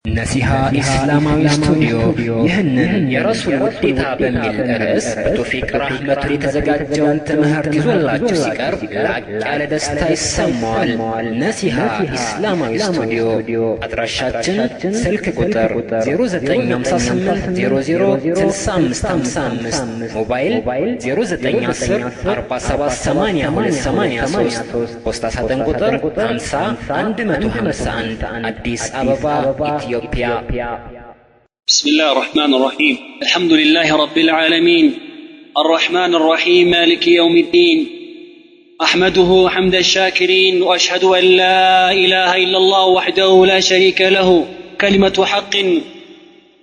نصيحة إسلامي استوديو يهنن يرسول وديتا بميل الرس توفيق رحمة لتزقاجون تمهر تزولاج سيكر لعك على دستا يسموال نصيحة إسلامي استوديو أدرشاتن سلك قطر 0958 موبايل 0910 4788 بوستا ساتن قطر 50 أديس أبابا بسم الله الرحمن الرحيم. الحمد لله رب العالمين الرحمن الرحيم مالك يوم الدين. أحمده حمد الشاكرين وأشهد أن لا إله إلا الله وحده لا شريك له كلمة حق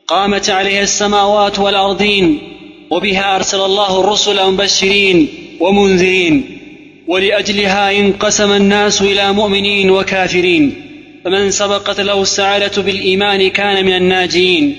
قامت عليها السماوات والأرضين وبها أرسل الله الرسل مبشرين ومنذرين ولأجلها انقسم الناس إلى مؤمنين وكافرين فمن سبقت له السعادة بالإيمان كان من الناجين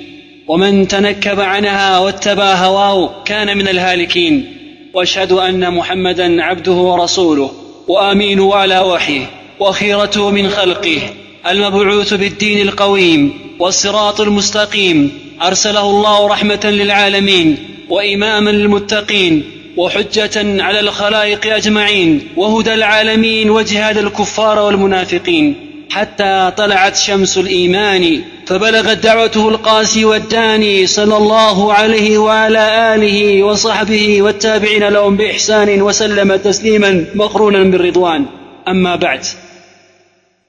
ومن تنكب عنها واتبع هواه كان من الهالكين وأشهد أن محمدا عبده ورسوله وآمينه على وحيه وخيرته من خلقه المبعوث بالدين القويم والصراط المستقيم أرسله الله رحمة للعالمين وإماما للمتقين وحجة على الخلائق أجمعين وهدى العالمين وجهاد الكفار والمنافقين حتى طلعت شمس الإيمان فبلغت دعوته القاسي والداني صلى الله عليه وعلى آله وصحبه والتابعين لهم بإحسان وسلم تسليما مقرونا بالرضوان. أما بعد،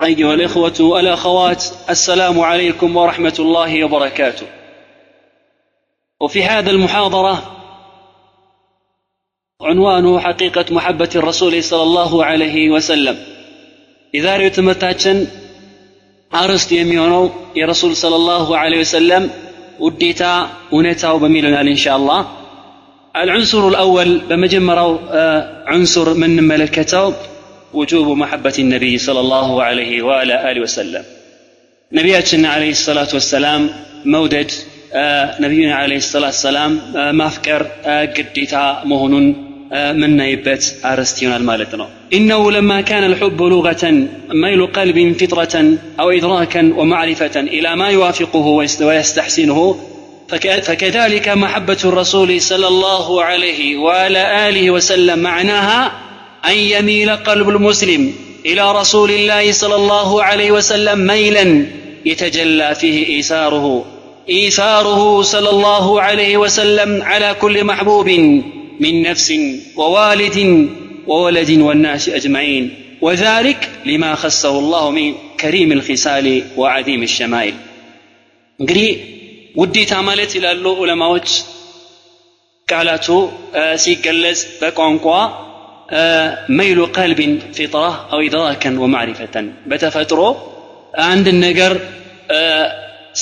أيها الإخوة والأخوات، السلام عليكم ورحمة الله وبركاته. وفي هذا المحاضرة عنوانه حقيقة محبة الرسول صلى الله عليه وسلم. إذا رأيت متاجن عرست يميونو يا رسول صلى الله عليه وسلم وديتا ونتاو بميلنا إن شاء الله. العنصر الأول بمجمرو عنصر من ملكته وجوب محبة النبي صلى الله عليه وعلى آله وسلم. نبياتنا عليه الصلاة والسلام مودد نبينا عليه الصلاة والسلام مافكر قديتا مهنون من نيبت أرستيون المالتنا. إنه لما كان الحب لغة ميل قلب فطرة أو إدراكا ومعرفة إلى ما يوافقه ويستحسنه، فكذلك محبة الرسول صلى الله عليه وعلى آله وسلم معناها أن يميل قلب المسلم إلى رسول الله صلى الله عليه وسلم ميلا يتجلى فيه إيثاره صلى الله عليه وسلم على كل محبوب من نفس ووالد وولد والناس أجمعين، وذلك لما خصه الله من كريم الخصال وعظيم الشمائل. እንግዲህ ውዴታ ማለት ይላሉ ዑለማዎች ቃላቱ ሲገለጽ በቋንቋ መይሉ ቀልብን ፊጥራ أو إدراكا ومعرفة በተፈጥሮ አንድ ነገር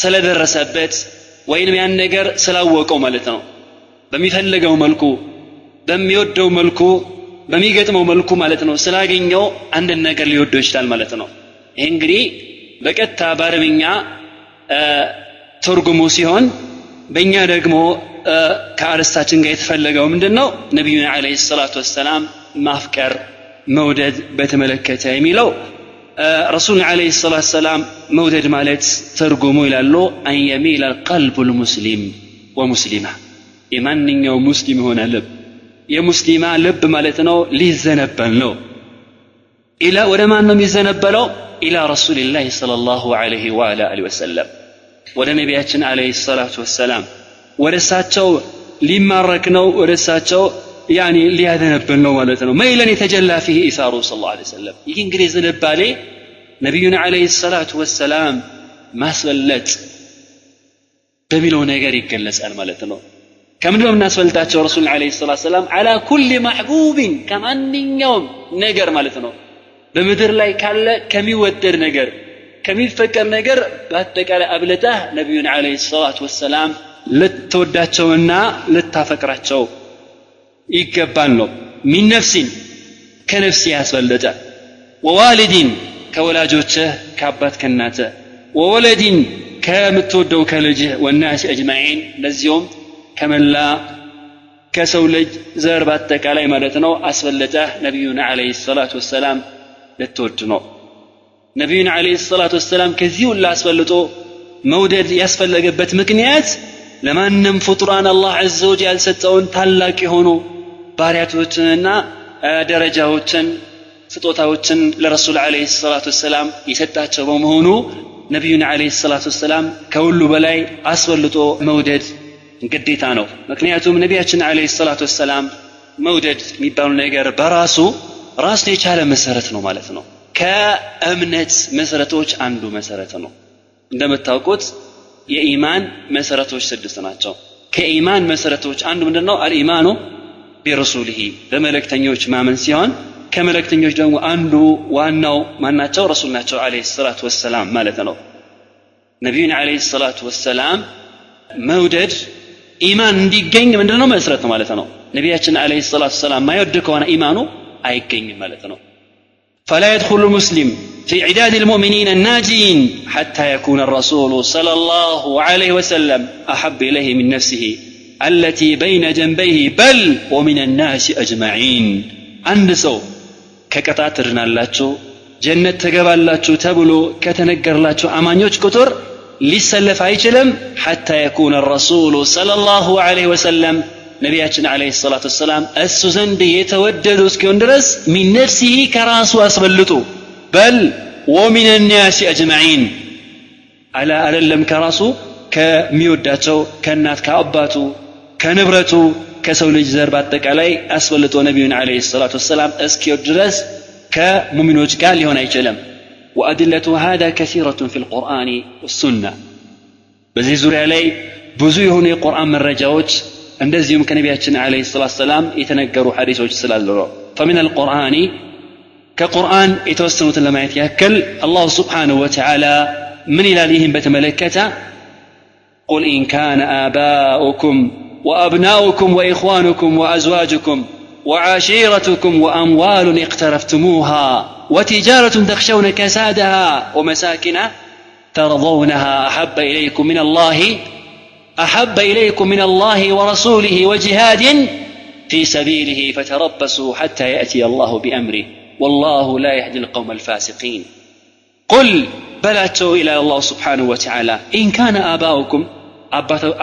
ስለደረሰበት ወይንም ያን ነገር ስላወቀው ማለት ነው። በሚፈልገው መልኩ በሚወደው መልኩ በሚገጥመው መልኩ ማለት ነው ስላገኘው አንድ ነገር ሊወደው ይችላል ማለት ነው። ይሄ እንግዲህ በቀጥታ በአረብኛ ትርጉሙ ሲሆን በእኛ ደግሞ ከአርስታችን ጋር የተፈለገው ምንድነው? ነብዩና አለይሂ ሰላቱ ወሰላም ማፍቀር መውደድ በተመለከተ የሚለው ረሱል አለይሂ ሰላቱ ወሰላም መውደድ ማለት ትርጉሙ ይላሉ አን የሚል القلب المسلم ومسلمة የማንኛው ሙስሊም ሆነ ልብ የሙስሊማ ልብ ማለት ነው ሊዘነበል ነው። ኢላ ወደ ማን ነው የሚዘነበለው? ኢላ ረሱልላህ ሰለላሁ ዐለይሂ ወአሊሂ ወሰለም ወደ ነቢያችን አለይሂ ሰላቱ ወሰላም ወደ እሳቸው ሊማረክ ነው፣ ወደ እሳቸው ያኒ ሊያዘነብል ነው ማለት ነው። መይለን የተጀላ فيه ኢሳሩ ሰለላሁ ዐለይሂ ወሰለም። ይህ እንግዲህ ዝንባሌ ነብዩን አለይሂ ሰላቱ ወሰላም ማስበለጥ በሚለው ነገር ይገለጻል ማለት ነው። كمن من الناس فلتاتشو رسول عليه الصلاة والسلام على كل محبوب كمان يوم نجر مالتنا بمدر لا يكال كمي ودر نجر كمي فكر نجر باتك على أبلته نبينا عليه الصلاة والسلام لتوداتشونا لتفكراتشو يكبانو من نفس كنفسي أسفلته ووالد كولاجوته كابات كناته وولد كمتودو كلجه والناس أجمعين لزيوم ከመላ ከሰው ልጅ ዘር በአጠቃላይ ማለት ነው አስበለጠህ ነብዩና አለይሂ ሰላቱ ወሰላም ልትወድ ነው። ነብዩና አለይሂ ሰላቱ ወሰላም ከዚህ ሁሉ አስበልጦ መውደድ ያስፈልገበት ምክንያት ለማንም ፍጡራን አላህ عز وجل ሰጠውን ታላቅ የሆኑ ባሪያቶችንና ደረጃዎችን ስጦታዎችን ለረሱል አለይሂ ሰላቱ ወሰለም የሰጣቸው በመሆኑ ነብዩን አለይሂ ሰላቱ ወሰለም ከሁሉ በላይ አስበልጦ መውደድ ግዴታ ነው ምክንያቱም ነቢያችን አለይሂ ሰላቱ ወሰለም መውደድ የሚባለው ነገር በራሱ ራስን የቻለ መሰረት ነው ማለት ነው ከእምነት መሰረቶች አንዱ መሰረት ነው እንደምታውቁት የኢማን መሰረቶች 6 ናቸው ከኢማን መሰረቶች አንዱ ምንድነው አልኢማኑ ቢረሱሊሂ በመለክተኞች ማመን ሲሆን ከመለክተኞች ደግሞ አንዱ ዋናው ማናቸው ረሱል ናቸው አለይሂ ሰላቱ ወሰለም ማለት ነው ነብዩን አለይሂ ሰላቱ ወሰለም መውደድ ኢማን እንዲገኝ ምንድነው መሰረት ነው ማለት ነው ነብያችን አለይሂ ሰላቱ ወሰለም ማይወድ ከሆነ ኢማኑ አይገኝም ማለት ነው فلا يدخل المسلم في عداد المؤمنين الناجين حتى يكون الرسول صلى الله عليه وسلم أحب إليه من نفسه التي بين جنبيه بل ومن الناس أجمعين عند سو ككتاترنا اللاتشو جنة تقبالاتشو تبلو كتنقرلاتشو أمانيوش كتر لسلف عيشلم حتى يكون الرسول صلى الله عليه وسلم نبياتنا عليه الصلاة والسلام السوزن دي يتوددوا اسكيون درس من نفسه كراسو أسبلتو بل ومن الناس أجمعين على ألم كراسو كميوداتو كنات كأباتو كنبرتو كسولج زرباتك علي أسبلتو نبينا عليه الصلاة والسلام اسكيون درس كمؤمنوج قال هنا يجلم وأدلة هذا كثيرة في القرآن والسنة بزي زوري علي بزي هنا القرآن من رجاوج እንደዚሁም ከነቢያችን አለይሂ ሰላቱ ሰላም የተነገሩ ሐዲሶች ስላሉ فمن القرآن كقرآن የተወሰኑትን ለማየት ያክል አላህ Subhanahu Wa Ta'ala ምን ይላል ይህን በተመለከተ قل إن كان آباؤكم وأبناؤكم وإخوانكم وأزواجكم وعشيرتكم وأموال اقترفتموها وتجارة تخشون كسادها ومساكن ترضونها أحب إليكم من الله ورسوله وجهاد في سبيله فتربصوا حتى يأتي الله بأمره والله لا يهدي القوم الفاسقين قل بلاتوا إلى الله سبحانه وتعالى إن كان آباؤكم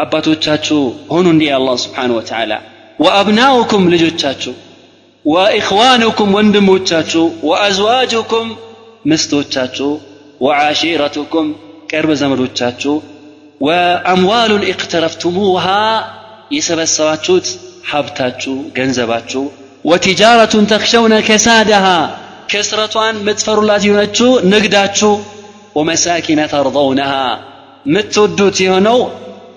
أباتوچاچو هونون دي الله سبحانه وتعالى وأبناؤكم لجوچاچو وإخوانكم وندموچاچو وأزواجكم مستوچاچو وعشيرتكم قرب زمدوچاچو وأموال اقترفتموها يسبسباچوت حبتاچو ገንዘባችሁ وتجارة تخشون كسادها كسرتوان متفرولات يونچو نግዳችሁ ومساكن ترضونها متودوت يهونو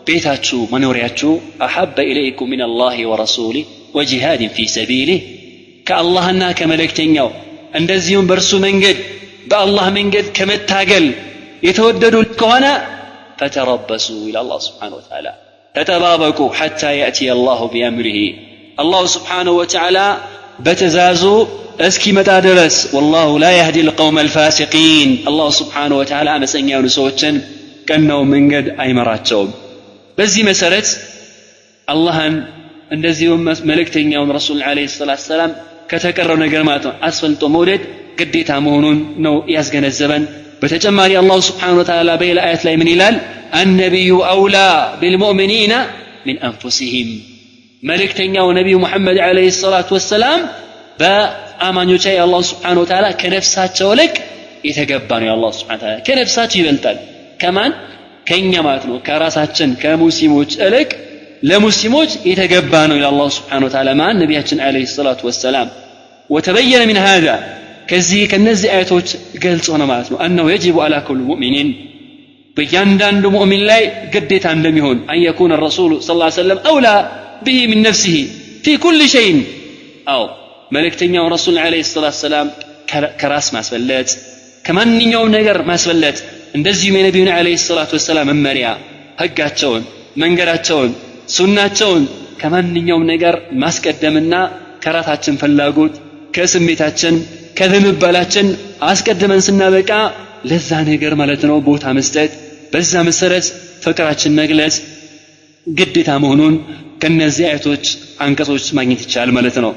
بيتاچو منورياچو أحب إليكم من الله ورسوله وجهاد في سبيله كاللهنا كملكتኛው እንደዚሁም በርሱ መንገድ በአላህ መንገድ ከመታገል የተወደዱ ከሆነ فتربصوا إلى الله سبحانه وتعالى تتبابكوا حتى يأتي الله بأمره الله سبحانه وتعالى بتزازو اسكي متى درس والله لا يهدي القوم الفاسقين الله سبحانه وتعالى مسنياون سوچن كنو من قد أي مراتهم بزي مسرت اللهن እንደዚሁም መልእክተኛውን ረሱል አለይሂ ሰላቱ ሰላም ከተቀረው ነገር ማለት ነው አስፈልጦ መውደድ ግዴታ መሆኑን ነው ያስገነዘበን በተጨማሪ አላህ Subhanahu Wa Ta'ala በሌላ አያት ላይ ምን ይላል النبي أولى بالمؤمنين من أنفسهم መልእክተኛው ነብዩ መሐመድ አለይሂ ሰላቱ ወሰላም በአማኞች ላይ አላህ Subhanahu Wa Ta'ala ከነፍሳቸው ልክ የተገባ ነው አላህ Subhanahu Wa Ta'ala ከነፍሳቸው ይበልጣል ከማን ከኛ ማለት ነው ከራሳችን ከሙስሊሞች ልክ ለሙስሊሞች የተገባ ነው አላህ Subhanahu Wa Ta'ala ማን ነብያችን አለይሂ ሰላቱ ወሰላም وتبين من هذا ከዚህ ከነዚህ አያቶች ገልጾ ነው ማለት ነው انه يجب على كل مؤمن በእያንዳንዱ ሙእሚን ላይ ግዴታ እንደሚሆን ان يكون الرسول صلى الله عليه وسلم اولى به من نفسه في كل شيء او መልእክተኛው ረሱል አለይሂ ሰላቱ ሰላም ከራስ ማስበለጥ ከማንኛውም ነገር ማስበለጥ እንደዚሁም የነብዩን አለይሂ ሰላቱ ወሰላም መመሪያ ህጋቸውን መንገዳቸውን ሱናቸውን ከማንኛውም ነገር ማስቀደምና ከራሳችን ፍላጎት ከስሜታችን ከዝንባላችን አስቀድመን ስናበቃ ለዛ ነገር ማለት ነው ቦታ መስጠት በዛ መሰረት ፍቅራችን መግለጽ ግዴታ መሆኑን ከነዚህ አያቶች አንቀጾች ማግኘት ይቻላል ማለት ነው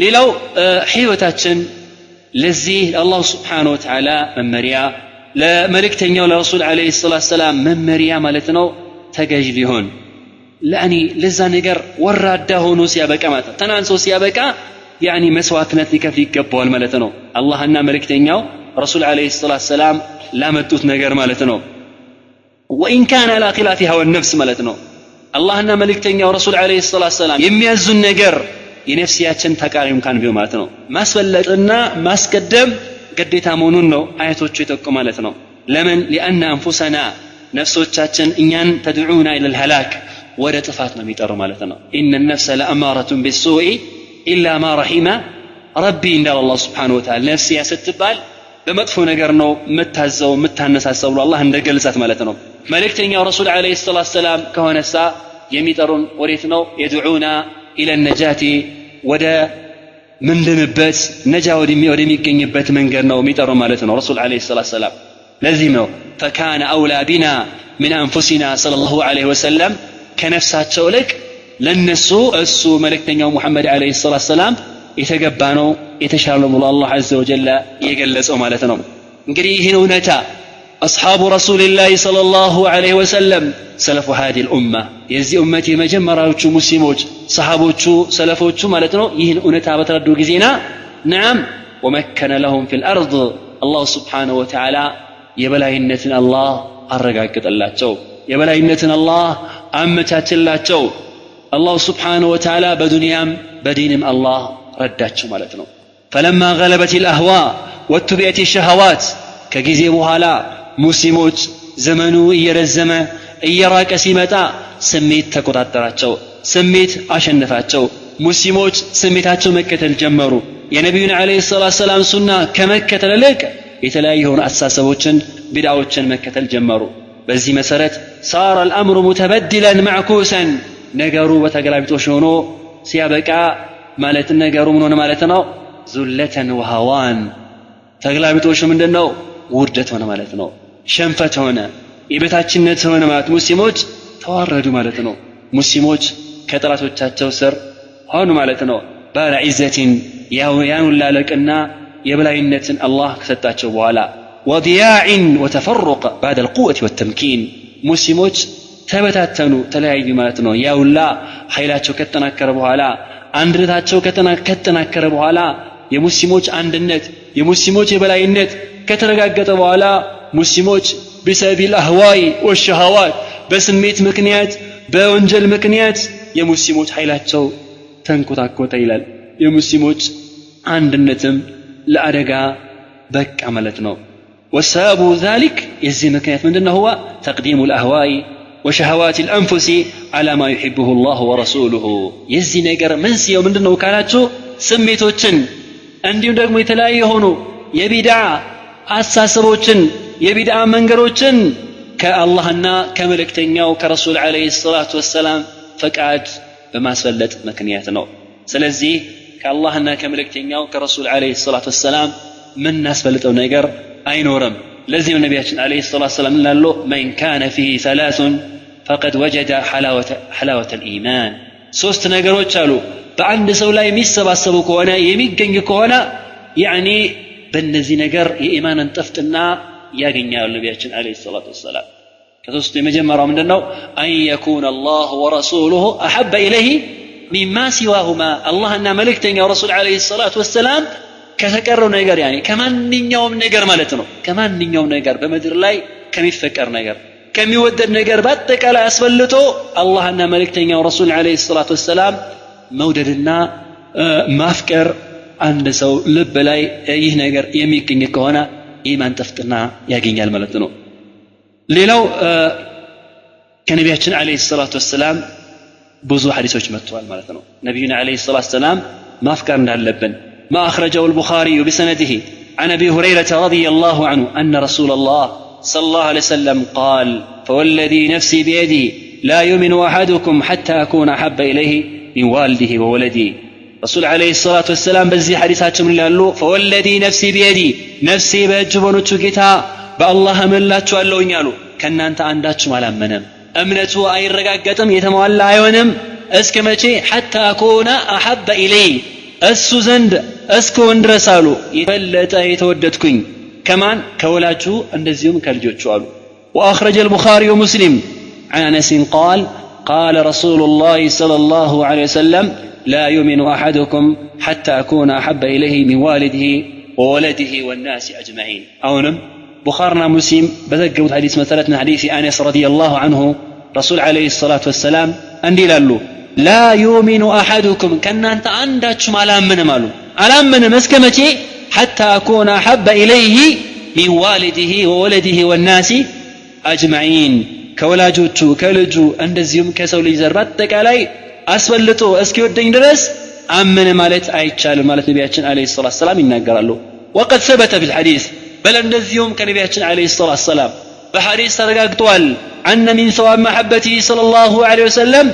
ሌላው ህይወታችን ለዚህ አላህ Subhanahu Wa Ta'ala መመሪያ ለመልእክተኛው ለረሱል አለይሂ ሰላቱ ሰላም መመሪያ ማለት ነው ተገዥ ሊሆን ለአኒ ለዛ ነገር ወራዳ ሆኖ ሲያበቃ ማለት ተናንሶ ሲያበቃ ያኒ መስዋዕትነት ሊከፍል ይገባዋል ማለት ነው አላህና መልእክተኛው ረሱል አለይሂ ሰላቱ ሰላም ላመጡት ነገር ማለት ነው ወኢን ካነ አላ ኺላፊ ሀዋ ነፍስ ማለት ነው አላህና መልእክተኛው ረሱል አለይሂ ሰላቱ ሰላም የሚያዙን ነገር የነፍሲያችን ተቃራኒ እንኳን ቢሆን ማለት ነው ማስበለጥና ማስቀደም ግዴታ መሆኑን ነው አያቶቹ ይጠቁማሉ ማለት ነው ለምን لأن أنفسنا ነፍሶቻችን እኛን ተድዑና ኢላ الهلاك ወደ ጥፋት ነው የሚጠሩ ማለት ነው إن النفس لأمارة بالسوء إلا ما رحم ربي عند الله سبحانه وتعالى ነፍሲያ ስትባል በመጥፎ ነገር ነው መታዘው መታነሳሰው አላህ እንደገለጻት ማለት ነው መልእክተኛው ረሱል አለይሂ ሰላቱ ሰላም ከሆነሳ የሚጠሩን ወዴት ነው የድዑና إلى النجاة ወደ ምንድንበት ነጃ ወደሚገኝበት መንገድ ነው የሚጠሩ ማለት ነው ረሱል አለይሂ ሰላቱ ሰላም ለዚህም ነው فكان أولى بنا من أنفسنا صلى الله عليه وسلم ከነፍሳቸው ልክ ለነሱ እሱ መልእክተኛው ሙሐመድ አለይሂ ሰላቱ ሰላም የተገባ ነው የተሻለ ነው አላህ عز وجل የገለጸው ማለት ነው እንግዲህ ይህን እውነታ أصحاب رسول الله صلى الله عليه وسلم سلف هذه الأمة يزي أمتي مجمراوچو مسلموچ صحابوچو سلفوچو مالتنو يهن أنتا بتردو جزينا نعم ومكن لهم في الأرض الله سبحانه وتعالى يبلاينتنا الله أرقاقت اللاتشو يبلاينتنا الله أمتات اللاتشو الله سبحانه وتعالى بدنيام بدينم الله رداتشو مالتنو فلما غلبت الأهواء واتبعت الشهوات كجزي بوهالا ሙስሊሞች ዘመኑ እየረዘመ እየራቀ ሲመጣ ስሜት ተቆጣጠራቸው ስሜት አሸነፋቸው ሙስሊሞች ስሜታቸው መከተል ጀመሩ የነብዩን አለይሂ ሰላቱ ሰላም ሱና ከመከተል ይልቅ የተለያዩ አስተሳሰቦችን ቢድዓዎችን መከተል ጀመሩ በዚህ መሰረት صار الامر متبدلا معكوسا ነገሩ በተገላቢጦሽ ሆኖ ሲያበቃ ማለት ነገሩ ምን ሆነ ማለት ነው ዙለተን ወሃዋን ተገላቢጦሽ ምንድነው ውርደት ሆነ ማለት ነው ሸንፈት ሆነ የበታችነት ሆነ ማለት ሙስሊሞች ተዋረዱ ማለት ነው ሙስሊሞች ከጠላቶቻቸው ስር ሆኑ ማለት ነው ባለ ዒዘቲን ያውን ላለቅና የበላይነትን አላህ ከሰጣቸው በኋላ وضياع وتفرق بعد القوة والتمكين ሙስሊሞች ተበታተኑ ተለያዩ ማለት ነው ያውላ ኃይላቸው ከተናከረ በኋላ አንድነታቸው ከተናከረ በኋላ የሙስሊሞች አንድነት የሙስሊሞች የበላይነት ከተረጋገጠ በኋላ ሙስሊሞች بسبب الاهواء والشهوات በስሜት ምክንያት በወንጀል ምክንያት የሙስሊሞች ኃይላቸው ተንኮታኮተ ይላል የሙስሊሞች አንድነትም ለአደጋ በቃ ማለት ነው وسبب ذلك የዚህ ምክንያት ምንድነው هو تقديم الاهواء وشهوات الانفس على ما يحبه الله ورسوله የዚህ ነገር መንስኤው ምንድነው ካላችሁ ስሜቶችን እንዲሁም ደግሞ የተለያየ ሆኖ የቢድዓ አሳሰቦችን የቢድዓ መንገሮችን ከአላህና ከመልእክተኛው ከረሱል አለይሂ ሰላቱ ወሰላም ፈቃድ በማስፈለጥ ምክንያት ነው ስለዚህ ከአላህና ከመልእክተኛው ከረሱል አለይሂ ሰላቱ ወሰላም ምን ናስፈልጠው ነገር አይኖርም ለዚህ ነብያችን አለይሂ ሰላቱ ወሰላም ላሉ من كان فيه ثلاث فقد وجد حلاوة الإيمان ሶስት ነገሮች አሉ በአንድ ሰው ላይ የሚሰባሰቡ ከሆነ የሚገኝ ከሆነ يعني በእነዚህ ነገር የኢማንን ጥፍጥና ያገኛሉ ነብያችን አለይሂ ሰላቱ ወሰላም ከሶስቱ የመጀመሪያው ምንድነው አን يكون الله ورسوله احب اليه مما سواهما اللهና መልእክተኛው ረሱል አለይሂ ሰላቱ ወሰላም ከተቀረው ነገር يعني ከማንኛውም ነገር ማለት ነው ከማንኛውም ነገር በመድር ላይ ከሚፈቀር ነገር ከሚወደድ ነገር በአጠቃላይ አስፈልጦ አላህና መልእክተኛው ረሱል አለይሂ ሰላቱ ወሰላም መውደድና ማፍቀር አንድ ሰው ልብ ላይ ይህ ነገር የሚገኝ ከሆነ ኢማን ጥፍጥና ያገኛል ማለት ነው ሌላው ከነቢያችን አለይሂ ሰላቱ ወሰላም ብዙ ሐዲሶች መጥተዋል ማለት ነው ነብዩና አለይሂ ሰላቱ ወሰላም ማፍቀር እንዳለብን ما أخرجه البخاري بسنده عن أبي هريرة رضي الله عنه أن رسول الله صلى الله عليه وسلم قال فوالذي نفسي بيده لا يؤمن أحدكم حتى أكون أحب إليه من والده وولده رسول عليه الصلاة والسلام بزي حديثاتهم اللي قالوا فوالذي نفسي بيدي نفسي بأجبنوا تشكيتها بالله من لا تشوالوا ينالوا كنا أنت عندك مالا منم أمنته أي رقاقتم يتمولى عيونم أسكمتي حتى أكون أحب إليه السوزند أسكو اندرسالو يفلت يتوددكين كمان كولاجو اندزيوم كالجوجو قالوا واخرج البخاري ومسلم عن انس قال قال رسول الله صلى الله عليه وسلم لا يؤمن احدكم حتى اكون احب اليه من والده وولده والناس اجمعين اونم بخارنا مسلم بذكروا حديث مثلتنا حديث انس رضي الله عنه رسول عليه الصلاه والسلام اندي لالو لا يؤمن احدكم كان انت عندكم على من مسكمتي حتى اكون احب اليه من والده وولده والناس اجمعين كولاجوቹ ከልጁ እንደዚሁም ከሰው ልጅ ዘር በአጠቃላይ አስበልጦ እስኪወደኝ ድረስ አመነ ማለት አይቻልም ማለት ነብያችን አለይሂ ሰላቱ ሰላም ይናገራሉ وقد ثبت في الحديث بل እንደዚሁም ከነብያችን አለይሂ ሰላቱ ሰላም በሐዲስ ተረጋግጧል ان من ثواب محبته صلى الله عليه وسلم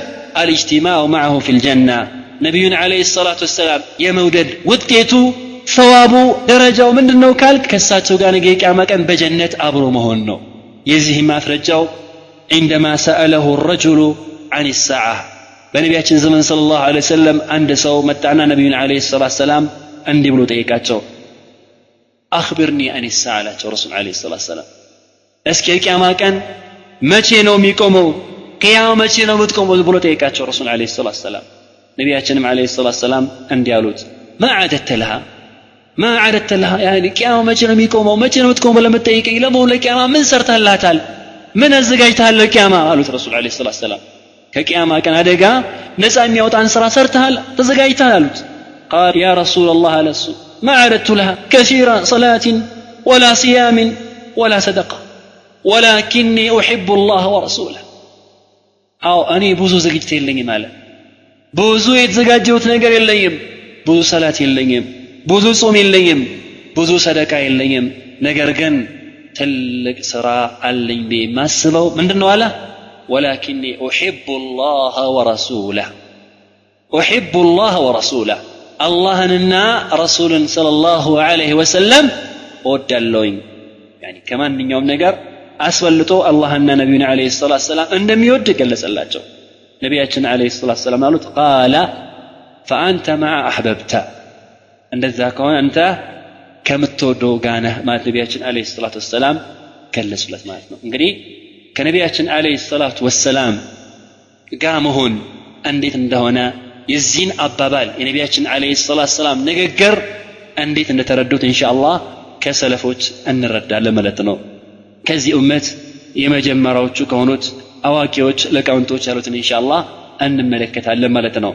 الاجتماع معه في الجنه ነብዩን አለይሂ ሰላቱ ሰላም የመውደድ ውጤቱ ثواب ደረጃው ምንድነው ካልክ ከሳቸው ጋር ነገ ቂያማ ቀን በጀነት አብሮ መሆን ነው የዚህ ማስረጃው عندما سأله الرجل عن الساعة بنبياتنا زمن صلى الله عليه وسلم عند سو متعنا نبينا عليه الصلاة والسلام عندي بلو تيكاتشو أخبرني عن الساعة رسول عليه الصلاة والسلام اسكي كما كان متى نو ميكومو قيام متى نو متكومو بلو تيكاتشو رسول عليه الصلاة والسلام نبياتنا عليه الصلاة والسلام عندي ألوت ما عددت لها يعني قيام متى نو ميكومو متى نو متكومو لما تيكي لما ولا قيام من سرتها لا تال من ازغايتها للقيامه قالوا الرسول عليه الصلاه والسلام كقيامه كان ادغا نصا يميوطان سرا سرتها تزغايتها قالوا قال يا رسول الله لسو ما عرضت لها كثير صلاه ولا صيام ولا صدقه ولكني احب الله ورسوله او اني ብዙ ዝግጅት የለኝም ማለት ብዙ የተዘጋጀሁት ነገር የለኝም ብዙ ሰላት የለኝም ብዙ ጾም የለኝም ብዙ ሰደቃ የለኝም ነገር ግን تلق سراء اللي ما سبوا من دنواله ولكني أحب الله ورسوله الله أننا رسول صلى الله عليه وسلم ودلوين يعني كمان من يوم نقر أسولتو الله أن نبينا عليه الصلاة والسلام أنهم يودك اللي سلاته نبينا عليه الصلاة والسلام قال فأنت مع أحببت أن ذاكون أنت ከምትወደው ጋና ማለት ነብያችን አለይሂ ሰላቱ ወሰለም ከለሱለት ማለት ነው እንግዲህ ከነብያችን አለይሂ ሰላቱ ወሰለም ጋር መሆን እንዴት እንደሆነ የዚህን አባባል የነብያችን አለይሂ ሰላቱ ወሰለም ንግግር እንዴት እንደተረዱት ኢንሻአላህ ከሰለፎች እንረዳለን ማለት ነው ከዚህ ኡመት የመጀመሪያዎቹ ከሆኑት አዋቂዎች ለቃውንቶች ያሉትን ኢንሻአላህ እንመለከታለን ማለት ነው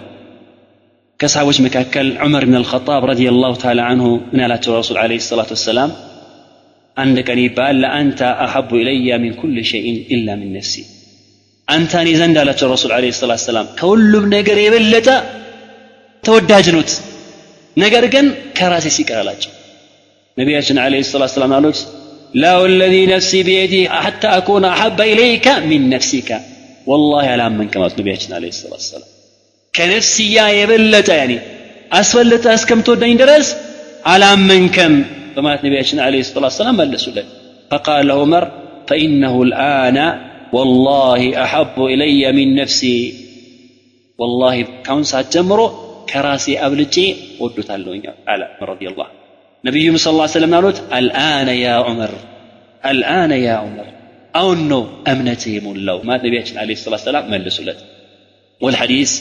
كصحابوች መካከል ዑመር ኢብኑ አልኸጣብ ረዲየላሁ ተዓላ ዐንሁ ምን ያላቸው ረሱል አለይሂ ሰላቱ ወሰለም አንድ ቀን ይባል ለአንተ አሐቡ ኢለየ ሚን ኩል ሸይኢን ኢላ ሚን ነፍሲ አንተን ዘንድ አላቸው ረሱል አለይሂ ሰላቱ ወሰለም ከሁሉም ነገር የበለጠ ተወዳጅ ነዎት ነገር ግን ከራሴ ሲቀር አላቸው ነብያችን አለይሂ ሰላቱ ወሰለም አሉት ላ ወለዚ ነፍሲ ቢየዲ ሐታ አኩነ አሐበ ኢለይከ ሚን ነፍሲከ والله አላመን ከማለት ነብያችን አለይሂ ሰላቱ ወሰለም ከነፍስያ የበለጠ يعني አስፈልጠ እስከምትወደኝ ድረስ አላመንከም በማለት ነብያችን አለይሂ ሰላቱ ወሰለም መለሱለት فقال عمر فانه الان والله احب الي من نفسي والله كون ساعه ጀምሮ ከራሴ አብልጬ ወዶታለሁኝ አለ رضي الله ነብዩ ሰለላሁ ዐለይሂ ወሰለም አሉት الان يا عمر او انه امنتي مولاው ማለት ነብያችን አለይሂ ሰላቱ ወሰለም መለሱለት والحديث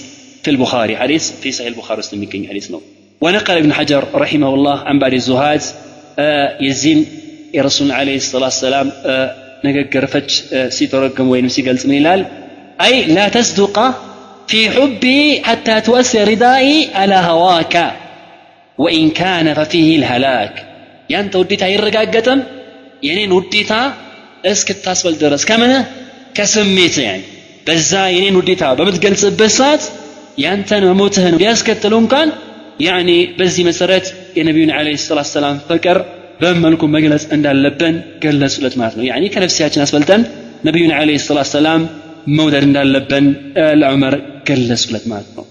في البخاري حديث في صحيح البخاري استمكن حديث نو ونقل ابن حجر رحمه الله عن بعض الزهاد يزين الرسول عليه الصلاه والسلام نغغر فج سيترجم وين سيغلጽ من ይላል اي لا تصدق في حبي حتى تؤثر ردائي على هواك وان كان ففيه الهلاك ያንተ ውዴታ አይረጋገጥም የኔን ውዴታ እስክታስበል ድረስ ከምን ከስሜት يعني በዛ የኔን ውዴታ በመትገልጽበት ሰዓት ያንተን መሞትህን ቢያስከትሉ እንኳን يعني በዚህ መሰረት የነብዩን አለይሂ ሰላቱ ሰላም ፍቅር በመልኩ መግለጽ እንዳለብን ገለጹለት ማለት ነው يعني ከነፍሲያችን አስፈልጠን ነብዩን አለይሂ ሰላቱ ሰላም መውደድ እንዳለብን ለዑመር ገለጹለት ማለት ነው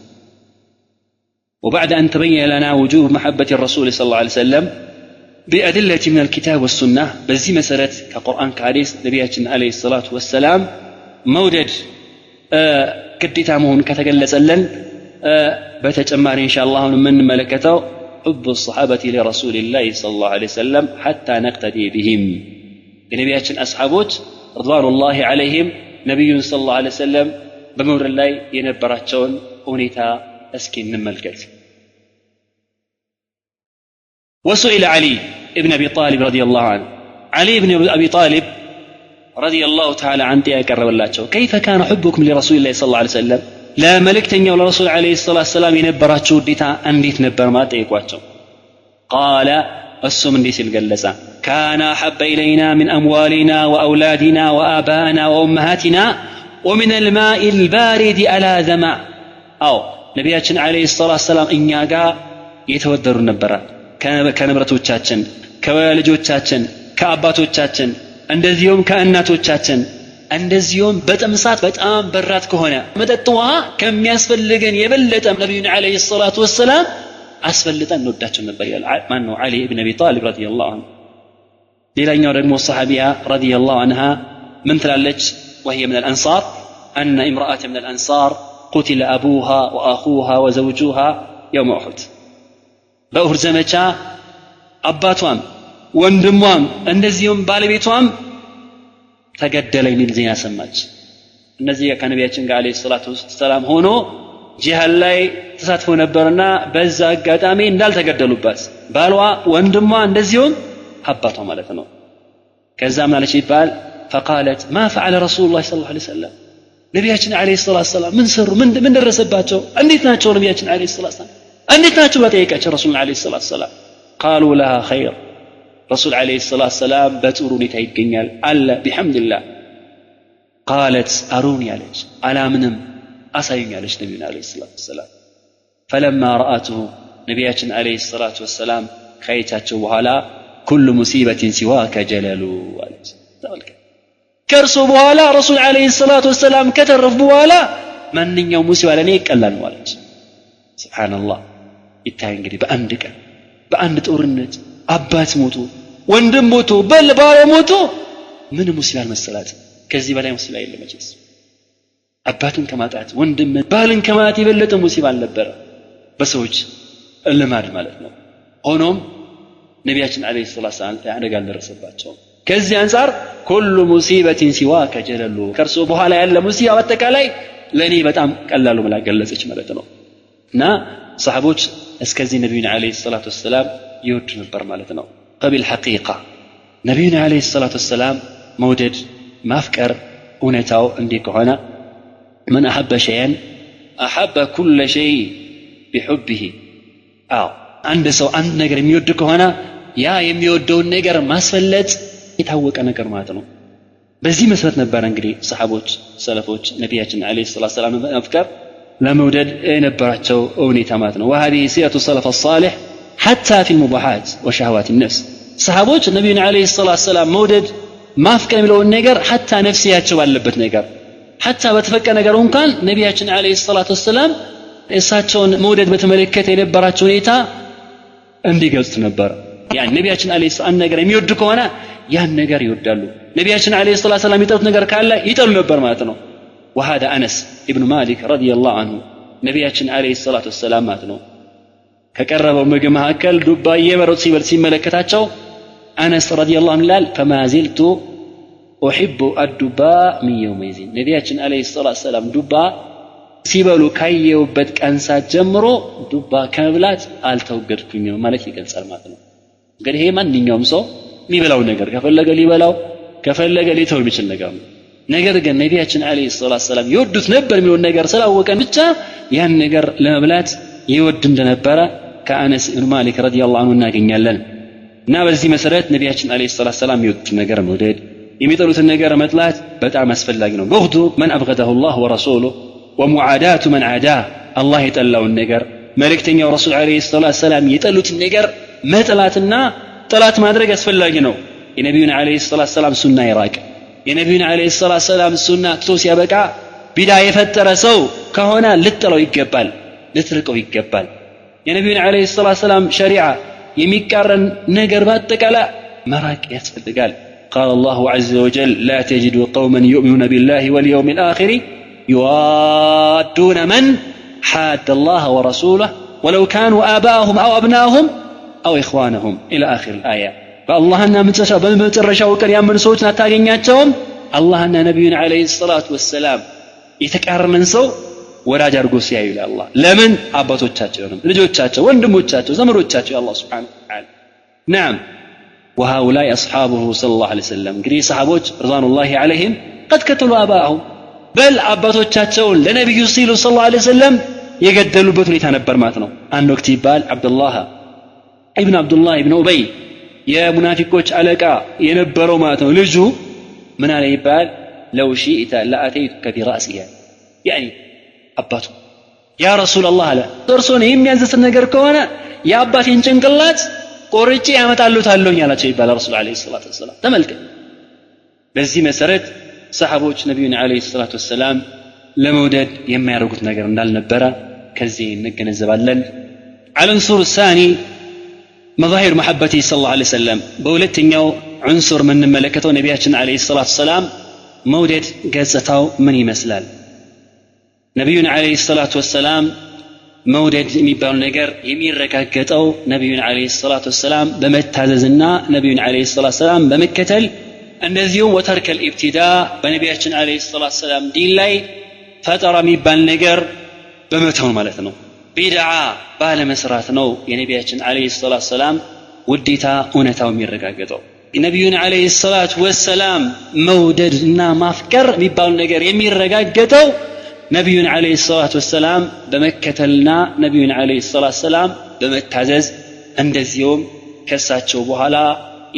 وبعد أن تبين لنا وجوب محبة الرسول صلى الله عليه وسلم بأدلة من الكتاب والسنة بزي مسألة كقرآن كحديث نبينا عليه الصلاة والسلام مودد كديتا مهون كتجلس لن بتجمع إن شاء الله من ملكته حب الصحابة لرسول الله صلى الله عليه وسلم حتى نقتدي بهم የነቢያችን አስሐቦች رضوان الله عليهم ነብዩ ሰለላሁ ዐለይሂ ወሰለም በመውደድ ላይ የነበራቸውን ሁኔታ እስኪ እንመልከት وسئل علي ابن ابي طالب رضي الله عنه علي ابن ابي طالب رضي الله تعالى عنه يقربلاቸው كيف كان حبكم لرسول الله صلى الله عليه وسلم لا ملكتኛው ለረሱል عليه الصلاه والسلام የነበራቸው ውዴታ እንዴት ነበር ማጠይቋቸው قال እሱም እንዲህ ሲል ገለጸ كان حب الينا من اموالنا واولادنا وابائنا وامهاتنا ومن الماء البارد على ذمأ او ነቢያችን عليه الصلاه والسلام እኛ ጋር የተወደሩ ነበር ከንብረቶቻችን ከወላጆቻችን ከአባቶቻችን እንደዚሁም ከእናቶቻችን እንደዚሁም በጥምሳት በጣም በራት ከሆነ መጠጥ ውሃ ከሚያስፈልገን የበለጠ ነብዩን አለይሂ ሰላቱ ወሰለም አስፈልጠን እንወዳቸው ነበር ይላል ማን ነው አሊ ኢብኑ አቢ ጣሊብ ረዲየላሁ ዐንሁ ሌላኛው ደግሞ ሰሃቢያ ረዲየላሁ ዐንሃ ምን ትላለች وهي من الانصار ان امراه من الانصار قتل ابوها واخوها وزوجها يوم احد በኡህድ ዘመቻ አባቷም ወንድሟም እንደዚሁም ባለቤቷም ተገደለ የሚል ዜና ሰማች እነዚህ ከነቢያችን ጋር አለይሂ ሰላቱ ሰላም ሆኖ ጂሃድ ላይ ተሳትፎ ነበርና በዛ አጋጣሚ እንዳልተገደሉባት ባሏ ወንድሟ እንደዚሁም አባቷ ማለት ነው ከዛ ማለች ይባል فقالت ما فعل رسول الله صلى الله عليه وسلم ነቢያችን አለይሂ ሰላቱ ሰላም ምን ሰሩ ምን ደረሰባቸው እንዴት ናቸው ነቢያችን አለይሂ ሰላቱ ሰላም እንዴት ናቸው በጠየቃቸው ረሱል አለይሂ ሰላቱ ሰላም قالوا لها خير رسول عليه الصلاة والسلام بتورو نتايقنيال ألا بحمد الله قالت أروني عليك على منهم أسايوني عليك نبينا عليه الصلاة والسلام فلما رأته نبياتنا عليه الصلاة والسلام خيتاته وهلا كل مصيبة سواك جلالو كرسو بوهلا رسول عليه الصلاة والسلام كترف بوهلا من يوم مصيبة لنيك ألا نوالج سبحان الله يتاين بأندك بأند أورنت አባት ሞቶ ወንድም ሞቶ ባለ ሞቶ ምን ሙስሊም መሰላት ከዚህ በላይ ሙስሊም አይደለም መቼስ አባትን ከማጣት ወንድም ባልን ከማጣት የበለጠ ሙስሊም አልነበረ በሰዎች ልማድ ማለት ነው ሆኖም ነቢያችን አለይሂ ሰላቱ ሰላም ያደጋ ደረሰባቸው ከዚህ አንፃር ኩሉ ሙሲበቲን ሲዋከ ጀለሉ ከርሶ በኋላ ያለ ሙሲባ በተቃላይ ለኔ በጣም ቀላሉ ብላ ገለጸች ማለት ነው እና ሰሃቦች እስከዚህ ነብዩን አለይሂ ሰላቱ ሰላም يود نبر مالتنا فبالحقيقة نبينا عليه الصلاة والسلام مودد ما فكر ونتاو عندك هنا من أحب شيئا أحب كل شيء بحبه عند سو عند نجر يودك هنا يا يميودون نجر ما سفلت يتهوك نجر ماتنا بزي مسألة نبر انجري صحابوች سلفوች نبينا عليه الصلاة والسلام أفكر لا مودد نبراتو ونتا ماتنا وهذه سيرة السلف الصالح حتى في المباحات وشهوات النفس صحابوች ነብዩን አለይሂ ሰላቱ ሰላም መውደድ ማፍቀር የሚለውን ነገር حتى ነፍሲያቸው ባለበት ነገር حتى በተፈቀ ነገር እንኳን ነብያችን አለይሂ ሰላቱ ሰላም እሳቸውን መውደድ በተመለከተ የነበራቸው ሁኔታ እንዲገልጽ ነበር ያን ነብያችን አለይሂ ሰላቱ ነገር የሚወድ ከሆነ ያን ነገር ይወዳሉ ነብያችን አለይሂ ሰላቱ ሰላም ይጠሉት ነገር ካለ ይጠሉ ነበር ማለት ነው وهذا انس ابن مالك رضي الله عنه ነብያችን አለይሂ ሰላቱ ሰላም ማለት ነው ከቀረበው ምግብ መካከል ዱባ የመረጥ ሲበል ሲመለከታቸው አነስ ረዲየላሁ ዐንሁ ይላል فما زلت احب الدباء من يومئذ ነቢያችን አለይሂ ሰላቱ ሰላም ዱባ ሲበሉ ካየውበት ቀንሳ ጀምሮ ዱባ ከመብላት አልተወገድኩኝም ማለት ይገልጻል ማለት ነው እንግዲህ ይሄ ማንኛውም ሰው የሚበላው ነገር ከፈለገ ሊበላው ከፈለገ ሊተው የሚችል ነገር ነው ነገር ግን ነቢያችን አለይሂ ሰላቱ ሰላም ይወዱት ነበር የሚለው ነገር ስላወቀን ብቻ ያን ነገር ለመብላት ይወድ እንደነበረ ከአነስ ኢብኑ ማሊክ ረዲየላሁ ዐንሁ እናገኛለን እና በዚህ መሰረት ነቢያችን አለይሂ ሰላቱ ሰላም ይወዱት ነገር መውደድ የሚጠሉትን ነገር መጥላት በጣም አስፈላጊ ነው በሁዱ ማን አብገደሁ الله ورسوله ومعاداه من عاداه الله የጠላውን ነገር መልእክተኛው ረሱል አለይሂ ሰላቱ ሰላም የጠሉትን ነገር መጥላትና ጠላት ማድረግ አስፈላጊ ነው የነብዩን አለይሂ ሰላቱ ሰላም ሱና ይራቅ የነብዩን አለይሂ ሰላቱ ሰላም ሱና ትቶ ሲያበቃ ቢዳ የፈጠረ ሰው ከሆነ ልጥለው ይገባል ልትርቀው ይገባል የነብዩን አለይሂ ሰላቱ ሰላም ሸሪዓ የሚቃረን ነገር በአጠቃላይ መራቅ ያስፈልጋል قال الله عز وجل لا تجد قوما يؤمنون بالله واليوم الآخر يوادون من حاد الله ورسوله ولو كانوا آباءهم أو أبناءهم أو إخوانهم إلى آخر الآية فالله أن بمترشوا كان يأمن صوتنا تاقينياتهم الله أن نبينا عليه الصلاة والسلام يتكررن سو ወራጅ አድርጎ ሲያዩ ለአላህ ለምን አባቶቻቸውንም ልጆቻቸው ወንድሞቻቸው ዘመዶቻቸው አላህ Subhanahu Wa Ta'ala نعم وهؤلاء أصحابه صلى الله عليه وسلم እንግዲህ ሰሃቦች رضوان الله عليهم قد قتلوا آباءهم بل አባቶቻቸውን ለነብዩ ሲሉ صلى الله عليه وسلم የገደሉበት ሁኔታ ነበር ማለት ነው አንድ ወቅት ይባል አብዱላህ ኢብኑ ኡበይ የሙናፊቆች አለቃ የነበረው ማለት ነው ልጁ ምን አለ ይባል لو شئت لأتيتك برأسها يعني አባቱ ያ ረሱላህ አለ እርሶን የሚያዘዝን ነገር ከሆነ የአባቴን ጭንቅላት ቆርጬ ያመጣሉታለሁ ያላቸው ይባላል ረሱል አለይሂ ሰላቱ ወሰለም ተመልከት በዚህ መሰረት ሰሃቦች ነብዩን አለይሂ ሰላቱ ወሰለም ለመውደድ የማያደርጉት ነገር እንዳልነበረ ከዚህ እንገነዘባለን عنصر الثاني مظاهر محبته صلى الله عليه وسلم በሁለተኛው عنصر የምንመለከተው ነብያችን አለይሂ ሰላቱ ወሰለም መውደድ ገጽታው ምን ይመስላል ነብዩን አለይሂ ሰላቱ ወሰለም መውደድ የሚባለው ነገር የሚረጋገጠው ነብዩን አለይሂ ሰላቱ ወሰለም በመታዘዝና ነብዩን አለይሂ ሰላቱ ወሰለም በመከተል እንደዚሁም ወተርከል ኢብቲዳ በነብያችን አለይሂ ሰላቱ ወሰለም ዲን ላይ ፈጠራ የሚባል ነገር በመተው ማለት ነው ቢድዓ ባለመስራት ነው የነብያችን አለይሂ ሰላቱ ወሰለም ውዴታ እውነታው የሚረጋገጠው ነብዩን አለይሂ ሰላቱ ወሰለም መውደድና ማፍቀር የሚባለው ነገር የሚረጋገጠው ነብዩን አለይሂ ሰላቱ ወሰለም በመከተልና ነብዩን አለይሂ ሰላቱ ወሰለም በመታዘዝ እንደዚሁም ከሳቸው በኋላ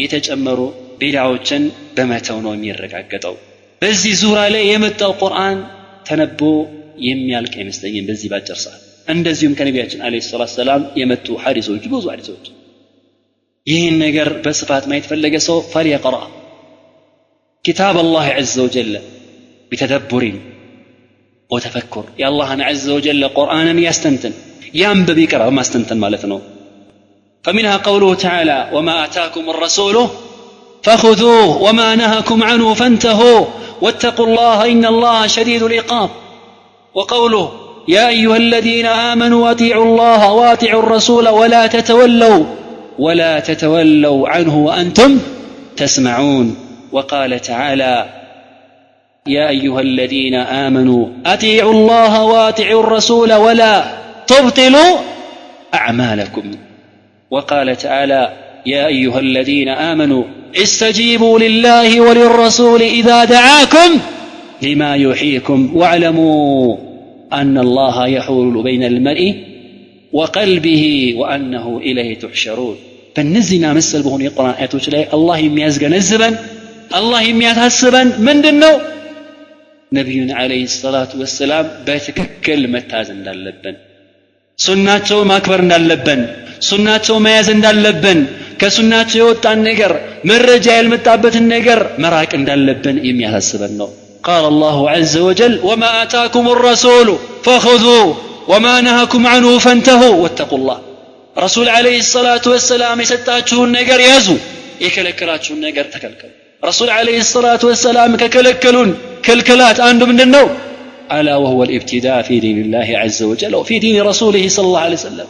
የተጨመሩ ቢድዓዎችን በመተው ነው የሚረጋገጠው በዚህ ዙሪያ ላይ የመጣው ቁርአን ተነቦ የሚያልቅ አይመስለኝም በዚህ ባጭር ሰዓት እንደዚሁም ከነብያችን አለይሂ ሰላቱ ወሰለም የመጡ ሐዲሶች ብዙ ሐዲሶች ይህን ነገር በስፋት ማየት ፈለገ ሰው فليقرأ كتاب الله عز وجل بتدبر وتفكر يا الله عز وجل قرآنا يستنتن ينبغي يقرأ ما استنتن مالتنا فمنها قوله تعالى وما آتاكم الرسول فخذوه وما نهاكم عنه فانتهوا واتقوا الله إن الله شديد العقاب وقوله يا أيها الذين آمنوا أطيعوا الله وأطيعوا الرسول ولا تتولوا عنه وأنتم تسمعون وقال تعالى يا أيها الذين آمنوا أطيعوا الله وأطيعوا الرسول ولا تبطلوا أعمالكم وقال تعالى يا أيها الذين آمنوا استجيبوا لله وللرسول إذا دعاكم لما يحييكم واعلموا أن الله يحول بين المرء وقلبه وأنه إليه تحشرون فالنزنا مسل بهن يقرأ آياتوش لي الله يميازق نزبا الله يمياتحسبا من دنو نبينا عليه الصلاة والسلام بتككل متاز እንዳለብን ሱናቸው ማክበር እንዳለብን ሱናቸው መያዝ እንዳለብን ከሱናቸው የወጣን ነገር መረጃ ያልመጣበትን ነገር መራቅ እንዳለብን የሚያሳስበን ነው قال الله عز وجل وما آتاكم الرسول فخذوه وما نهاكم عنه فانتهوا واتقوا الله رسول عليه الصلاة والسلام የሰጣችሁን ነገር ያዙ የከለከላችሁን ነገር ተከልከሉ رسول عليه الصلاة والسلام ككلكلون كلكلات عندهم من النوم ألا وهو الابتداء في دين الله عز وجل وفي دين رسوله صلى الله عليه وسلم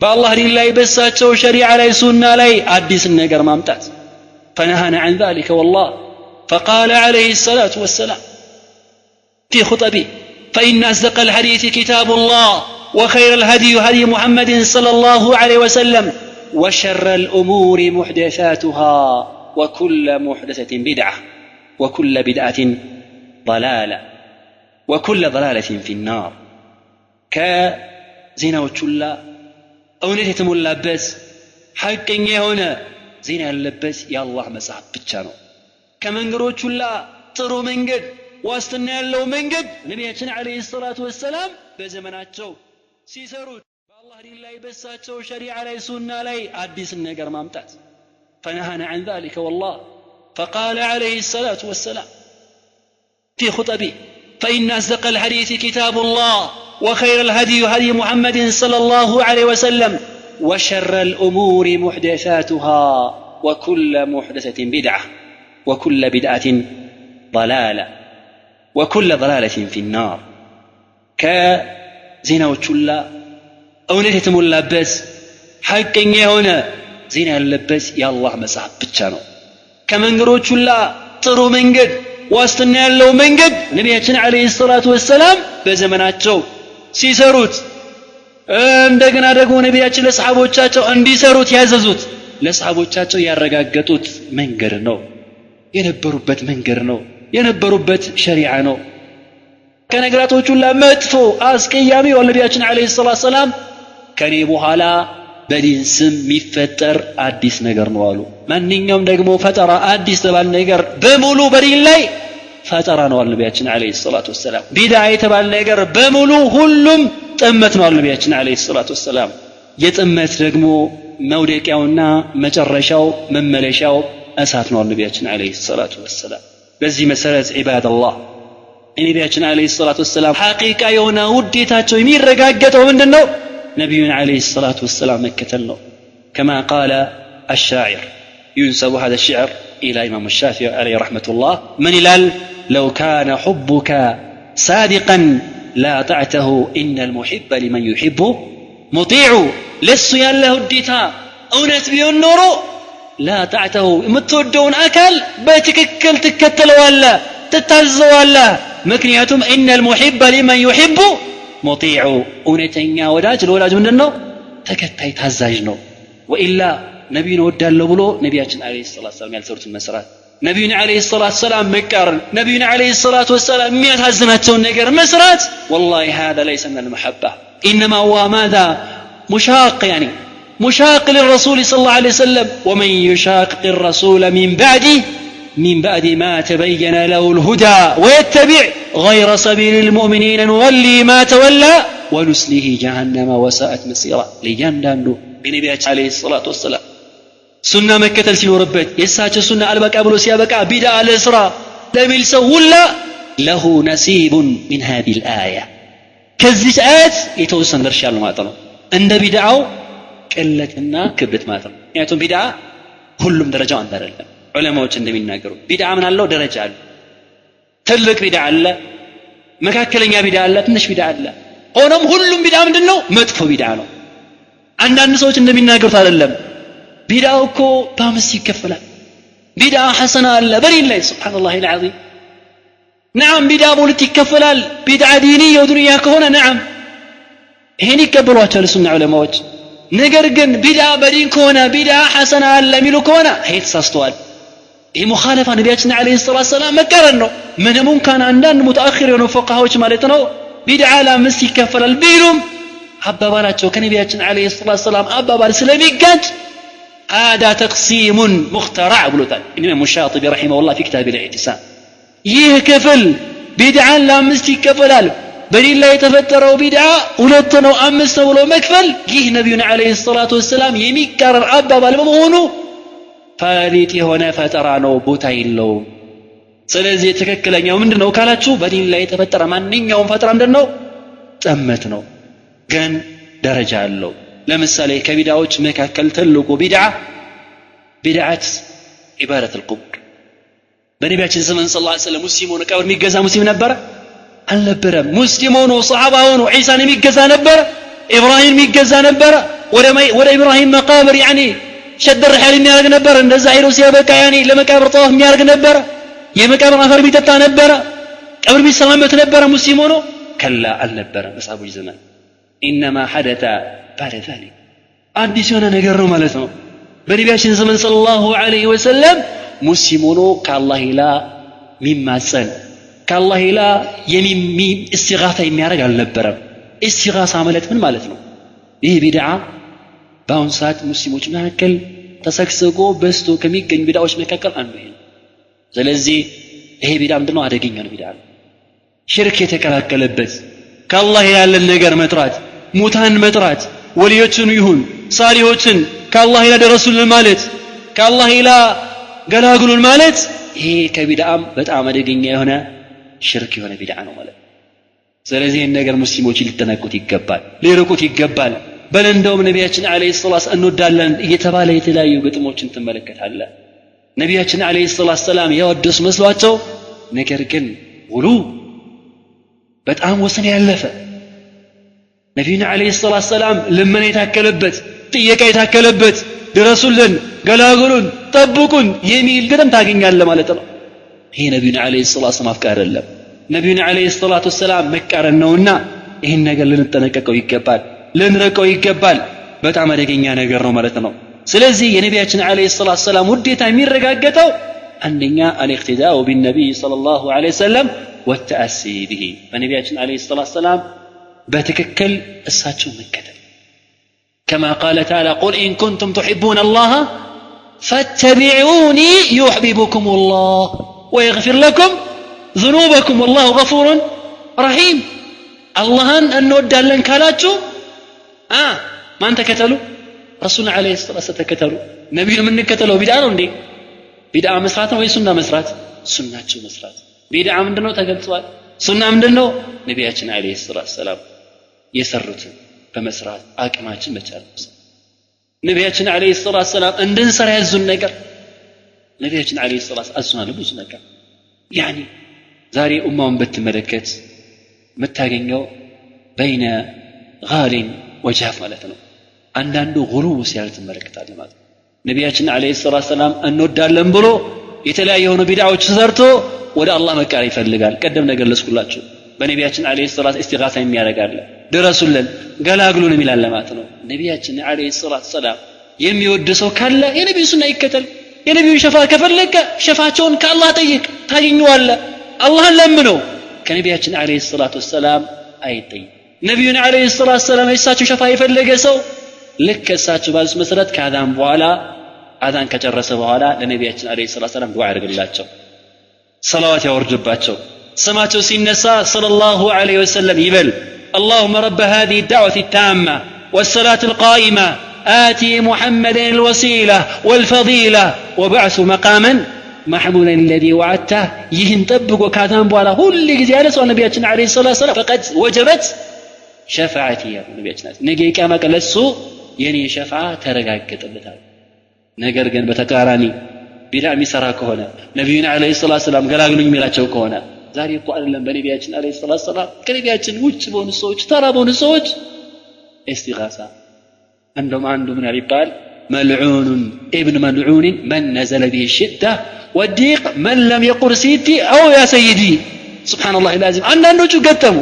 بالله دين الله يبساتشو شريعة لي سنة لي عديس النقر مامتاز فنهانا عن ذلك والله فقال عليه الصلاة والسلام في خطبه فإن أصدق الحديث كتاب الله وخير الهدي هدي محمد صلى الله عليه وسلم وشر الأمور محدثاتها وكل محدثة بدعة وكل بدعة ضلالة وكل ضلالة في النار كزنا وتشلا أو نتيتم اللبس حقا هنا زنا اللبس يا الله مسحب بتشانو كمن قروا تشلا ترو منقد واستنى له منقد نبينا عليه الصلاة والسلام بزمناتشو سيسروت بالله دين لا يبساتشو شريعة لا سنة لا عديس النقر مامتاز فنهانا عن ذلك والله فقال عليه الصلاة والسلام في خطبه فإن أصدق الحديث كتاب الله وخير الهدي هدي محمد صلى الله عليه وسلم وشر الأمور محدثاتها وكل محدثة بدعة وكل بدعة ضلالة وكل ضلالة في النار كزنا وتشلا እውነት የተሞላበት ሐቀኛ የሆነ ዜና ያለበት የአላህ መጽሐፍ ብቻ ነው። ከመንገዶች ሁሉ ጥሩ መንገድ ዋስትና ያለው መንገድ ነቢያችን አለይሂ ሰላቱ ወሰላም በዘመናቸው ሲሰሩት እንደገና ደግሞ ነቢያችን ለሰሃቦቻቸው እንዲሰሩት ያዘዙት ለሰሃቦቻቸው ያረጋገጡት መንገድ ነው። የነበሩበት መንገድ ነው። የነበሩበት ሸሪዓ ነው። ከነገራቶች ሁሉ መጥፎ አስቀያሚ ነቢያችን አለይሂ ሰላቱ ወሰላም ከኔ በኋላ በዲን ስም የሚፈጠር አዲስ ነገር ነው አሉ። ማንኛውም ደግሞ ፈጠራ አዲስ ተባለ ነገር በሙሉ በዲን ላይ ፈጠራ ነው አሉ ነቢያችን አለይሂ ሰላቱ ወሰላም። ቢድዓ የተባለ ነገር በሙሉ ሁሉም ጥመት ነው አሉ ነቢያችን አለይሂ ሰላቱ ወሰላም። የጥመት ደግሞ መውደቂያውና መጨረሻው መመለሻው እሳት ነው አሉ ነቢያችን አለይሂ ሰላቱ ወሰላም። በዚህ መሰረት ዒባደላህ ነቢያችን አለይሂ ሰላቱ ወሰላም ሐቂቃ የሆነ ውዴታቸው የሚረጋገጠው ምንድነው? نبينا عليه الصلاة والسلام مكتلنا كما قال الشاعر ينسب هذا الشعر إلى إمام الشافعي عليه رحمة الله من الال لو كان حبك صادقا لا طعته إن المحب لمن يحب مطيع لسه ياله الديتا أو نتبيه النور لا طعته متودون أكل بتككل تكتل ولا تتهز ولا مكنياتهم إن المحب لمن يحب ሙጢዑ እውነተኛ ወዳጅ ለወዳጅ ምንድነው? ተከታይ ታዛዥ ነው። ወኢላ ነብዩን ወዳለው ብሎ ነቢያችን አለይሂ ሰላቱ ሰላም ያልሰሩትን መስራት፣ ነብዩን አለይሂ ሰላቱ ሰላም መቃረን፣ ነብዩን አለይሂ ሰላቱ ወሰላም የሚያሳዝናቸውን ነገር መስራት والله هذا ليس من المحبة انما هو ماذا مشاق يعني مشاق للرسول صلى الله عليه وسلم ومن يشاقق الرسول من بعد ما تبين له الهدى ويتبع غير سبيل المؤمنين نولي ما تولى ونسله جهنم وساءت مصيرا لياندانو بنبيات عليه الصلاة والسلام سنة مكة سينوربت يساچ سنة البقى بلو سيابقى بدأ الإسراء لمن سهولا له نسيب من هذه الآية كذلك آيات يتوسن درشال ماتنا عند بدعو كلتنا كبرت ماتنا يعني بدعا كلهم درجة عن دار الله ዑለማዎች እንደሚናገሩ ቢድዓ ምን አለው ደረጃ አለ። ትልቅ ቢድዓ አለ፣ መካከለኛ ቢድዓ አለ፣ ትንሽ ቢድዓ አለ። ሆኖም ሁሉም ቢድዓ ምንድነው? መጥፎ ቢድዓ ነው። አንዳንድ ሰዎች እንደሚናገሩት አይደለም። ቢድዓው እኮ በአምስት ይከፈላል። ቢድዓ ሐሰና አለ በዲን ላይ ሱብሃንአላህ العظيم نعم ቢድዓ በሁለት ይከፈላል። ቢድዓ ዲንያ ወዱንያ ከሆነ نعم ይሄን ይቀበሏቸዋል ሱና ዑለማዎች። ነገር ግን ቢድዓ በዲን ከሆነ ቢድዓ ሐሰና አለ የሚሉ ከሆነ ይሄ ተሳስተዋል። ይህ ሙኻለፋ ነቢያችን አለይሂ ሰላቱ ሰላም መቀረን ነው። ምንም እንኳን አንዳንድ ሙተአኺር የሆኑ ፉቃሃዎች ማለት ነው ቢድዓ ለአምስት ይከፈላል ቢሉም አባባላቸው ከነቢያችን አለይሂ ሰላቱ ሰላም አባባል ስለሚጋጭ هذا تقسيم مخترع ብሎታል ኢማም ሻጢቢ ረሂመሁላህ في كتاب الاعتصام። ይህ ክፍል ቢድዓ ለአምስት ይከፈላል በዲን ላይ የተፈጠረው ቢድዓ ሁለት ነው አምስት ነው ብሎ መክፈል ይህ ነብዩን አለይሂ ሰላቱ ወሰላም የሚቀረር አባባል በመሆኑ ፋሊጥ የሆነ ፈጠራ ነው፣ ቦታ የለውም። ስለዚህ ትክክለኛው ምንድነው ካላችሁ በዲን ላይ የተፈጠረ ማንኛውም ፈጠራ ምንድነው? ጥመት ነው፣ ግን ደረጃ አለው። ለምሳሌ ከቢድዓዎች መካከል ትልቁ ቢድዓት ኢባደት القبور በነቢያችን ዘመን ሰለላሁ ዐለይሂ ወሰለም ሙስሊም ሆኖ ቀብር የሚገዛ ሙስሊም ነበረ አልነበረም? ሙስሊም ሆኖ ሰሃባ ሆኖ ዒሳን የሚገዛ ነበረ? ኢብራሂም የሚገዛ ነበረ? ወደ ኢብራሂም መቃብር يعني شد الرحال የሚያርግ ነበር? እንደዛ ሄዶ ሲያበቃ يعني ለመቃብር طواف የሚያርግ ነበር? የመቃብር አፈር ቢጠጣ ነበር? ቀብር ቢሰማበት ነበር ሙስሊም ሆኖ? ከላ አልነበረም በሰሃቦች ዘመን። انما حدث بعد ذلك አዲስ የሆነ ነገር ነው ማለት ነው። በነቢያችን ዘመን ሰለላሁ ዐለይሂ ወሰለም ሙስሊም ሆኖ ከአላህ ኢላ ሚማጸን ከአላህ ኢላ ኢስቲጋሳ የሚያደርግ አልነበረም። ኢስቲጋሳ ማለት ምን ማለት ነው? ይህ ቢድዓ በአሁኑ ሰዓት ሙስሊሞች መካከል ተሰግስጎ በስቶ ከሚገኙ ቢድዓዎች መካከል አንዱ ነው። ስለዚህ ይሄ ቢድዓ ምንድነው? አደገኛ ነው ቢድዓ። ሽርክ የተቀላቀለበት ከአላህ ያለን ነገር መጥራት፣ ሙታን መጥራት፣ ወሊዮችን ይሁን ሳሊሆችን ከአላህ ኢላ ደረሱልን ማለት፣ ከአላህ ኢላ ገላግሉን ማለት ይሄ ከቢድዓም በጣም አደገኛ የሆነ ሽርክ የሆነ ቢድዓ ነው ማለት። ስለዚህ ይህን ነገር ሙስሊሞች ሊጠነቀቁት ይገባል፣ ሊርቁት ይገባል። በል እንደውም ነቢያችን አለይሂ ሰላቱ እንወዳለን እየተባለ የተለያዩ ግጥሞችን ትመለከታለህ። ነቢያችን አለይሂ ሰላቱ ሰላም ያወደሱ መስሏቸው ነገር ግን ውሉ በጣም ወሰን ያለፈ ነቢዩን ዓለይሂ ሰላቱ ሰላም ልመና የታከለበት ጥየቃ የታከለበት ድረሱልን ገላግሉን ጠብቁን የሚል ግጥም ታገኛለህ ማለት ነው። ይሄ ነቢዩን ዓለይሂ ሰላቱ ሰላም ማፍቀር አይደለም፣ ነቢዩን ዓለይሂ ሰላቱ ሰላም መቃረን ነውና ይህን ነገር ልንጠነቀቀው ይገባል፣ ልንረቀው ይገባል። በጣም አደገኛ ነገር ነው ማለት ነው። ስለዚህ የነቢያችን ዓለይሂ ሰላቱ ሰላም ውዴታ የሚረጋገጠው አንደኛ አልኢቅቲዳኡ ቢነቢይ ሰለላሁ ዐለይሂ ወሰለም ወተአሲ ቢሂ በነቢያችን ዓለይሂ ሰላቱ ሰላም በትክክል እሳቸው መከተል كما قال تعالى قل إن كنتم تحبون الله فاتبعوني يحببكم الله ويغفر لكم ذنوبكم والله غفور رحيم اللهن أن نودالن كالاتشو ما أنت كتلوا رسولنا عليه الصلاة والسلام تكتلوا نبي من كتلوا بدعة عندي بدعة مسرات ولا سنة مسرات سنة شو مسرات بدعة من دنو تقول سؤال سنة من دنو نبينا عليه الصلاة والسلام يسرت በመስራት አቅማችን መቻል ነብያችን አለይሂ ሰላቱ ሰላም እንድንሰራ ያዙን ነገር ነብያችን አለይሂ ሰላቱ አዙናል ብዙ ነገር ያኒ ዛሬ ኡማውን በትመለከት መታገኘው በይነ ጋሊን ወጃፍ ማለት ነው። አንዳንዱ ጉሉው ሲያልት ተመለከታል ማለት ነው። ነብያችን አለይሂ ሰላቱ ሰላም እንወዳለን ብሎ የተለያየ ሆነ ቢድዓዎች ሰርቶ ወደ አላህ መቃር ይፈልጋል። ቀደም ነገር ለስኩላችሁ በነብያችን አለይሂ ሰላቱ ኢስቲጋሳ የሚያደርጋል ድረሱልን ገላግሉን የሚላል ማለት ነው። ነብያችን አለይሂ ሰላቱ ሰላም የሚወድ ሰው ካለ የነብዩ ሱና ይከተል። የነብዩ ሸፋ ከፈለገ ሸፋቸውን ከአላህ ጠይቅ ታገኘዋለህ። አላህን ለምነው ከነብያችን አለይሂ ሰላቱ ሰላም አይጠይቅ። ነብዩን አለይሂ ሰላቱ ሰላም እሳቸው ሸፋ የፈለገ ሰው ልክ እሳቸው ባሉት መሰረት ከአዛን በኋላ አዛን ከጨረሰ በኋላ ለነብያችን አለይሂ ሰላቱ ሰላም ዱዓ ያደርግላቸው፣ ሰላዋት ያወርድባቸው። ስማቸው ሲነሳ ሰለላሁ ዐለይሂ ወሰለም ይበል اللهم رب هذه الدعوة التامة والصلاة القائمة آتي محمدا الوسيلة والفضيلة وبعث مقاما محمودا الذي وعدته يهن طبق وكاتم بوالا كل جزيالة سوى نبياتنا عليه الصلاة والسلام فقد وجبت شفاعتي يا نبياتنا نجي كما قال السوء يعني شفاعة ترقاك تبتها نقر جن بتكاراني بلا مسراك هنا نبينا عليه الصلاة والسلام قال لهم ميلاتشوك هنا ዛሬ እኮ አይደለም በነቢያችን አለይሂ ሰላቱ ሰላም ከነቢያችን ውጭ በሆኑ ሰዎች ተራ በሆኑ ሰዎች ኢስቲጋሳ እንደውም አንዱ ምን ይባል መልዑን ابن መልዑን من نزل به الشده والضيق من لم يقر سيدي او يا سيدي سبحان الله العظيم አንዳንዶቹ ገጠሙ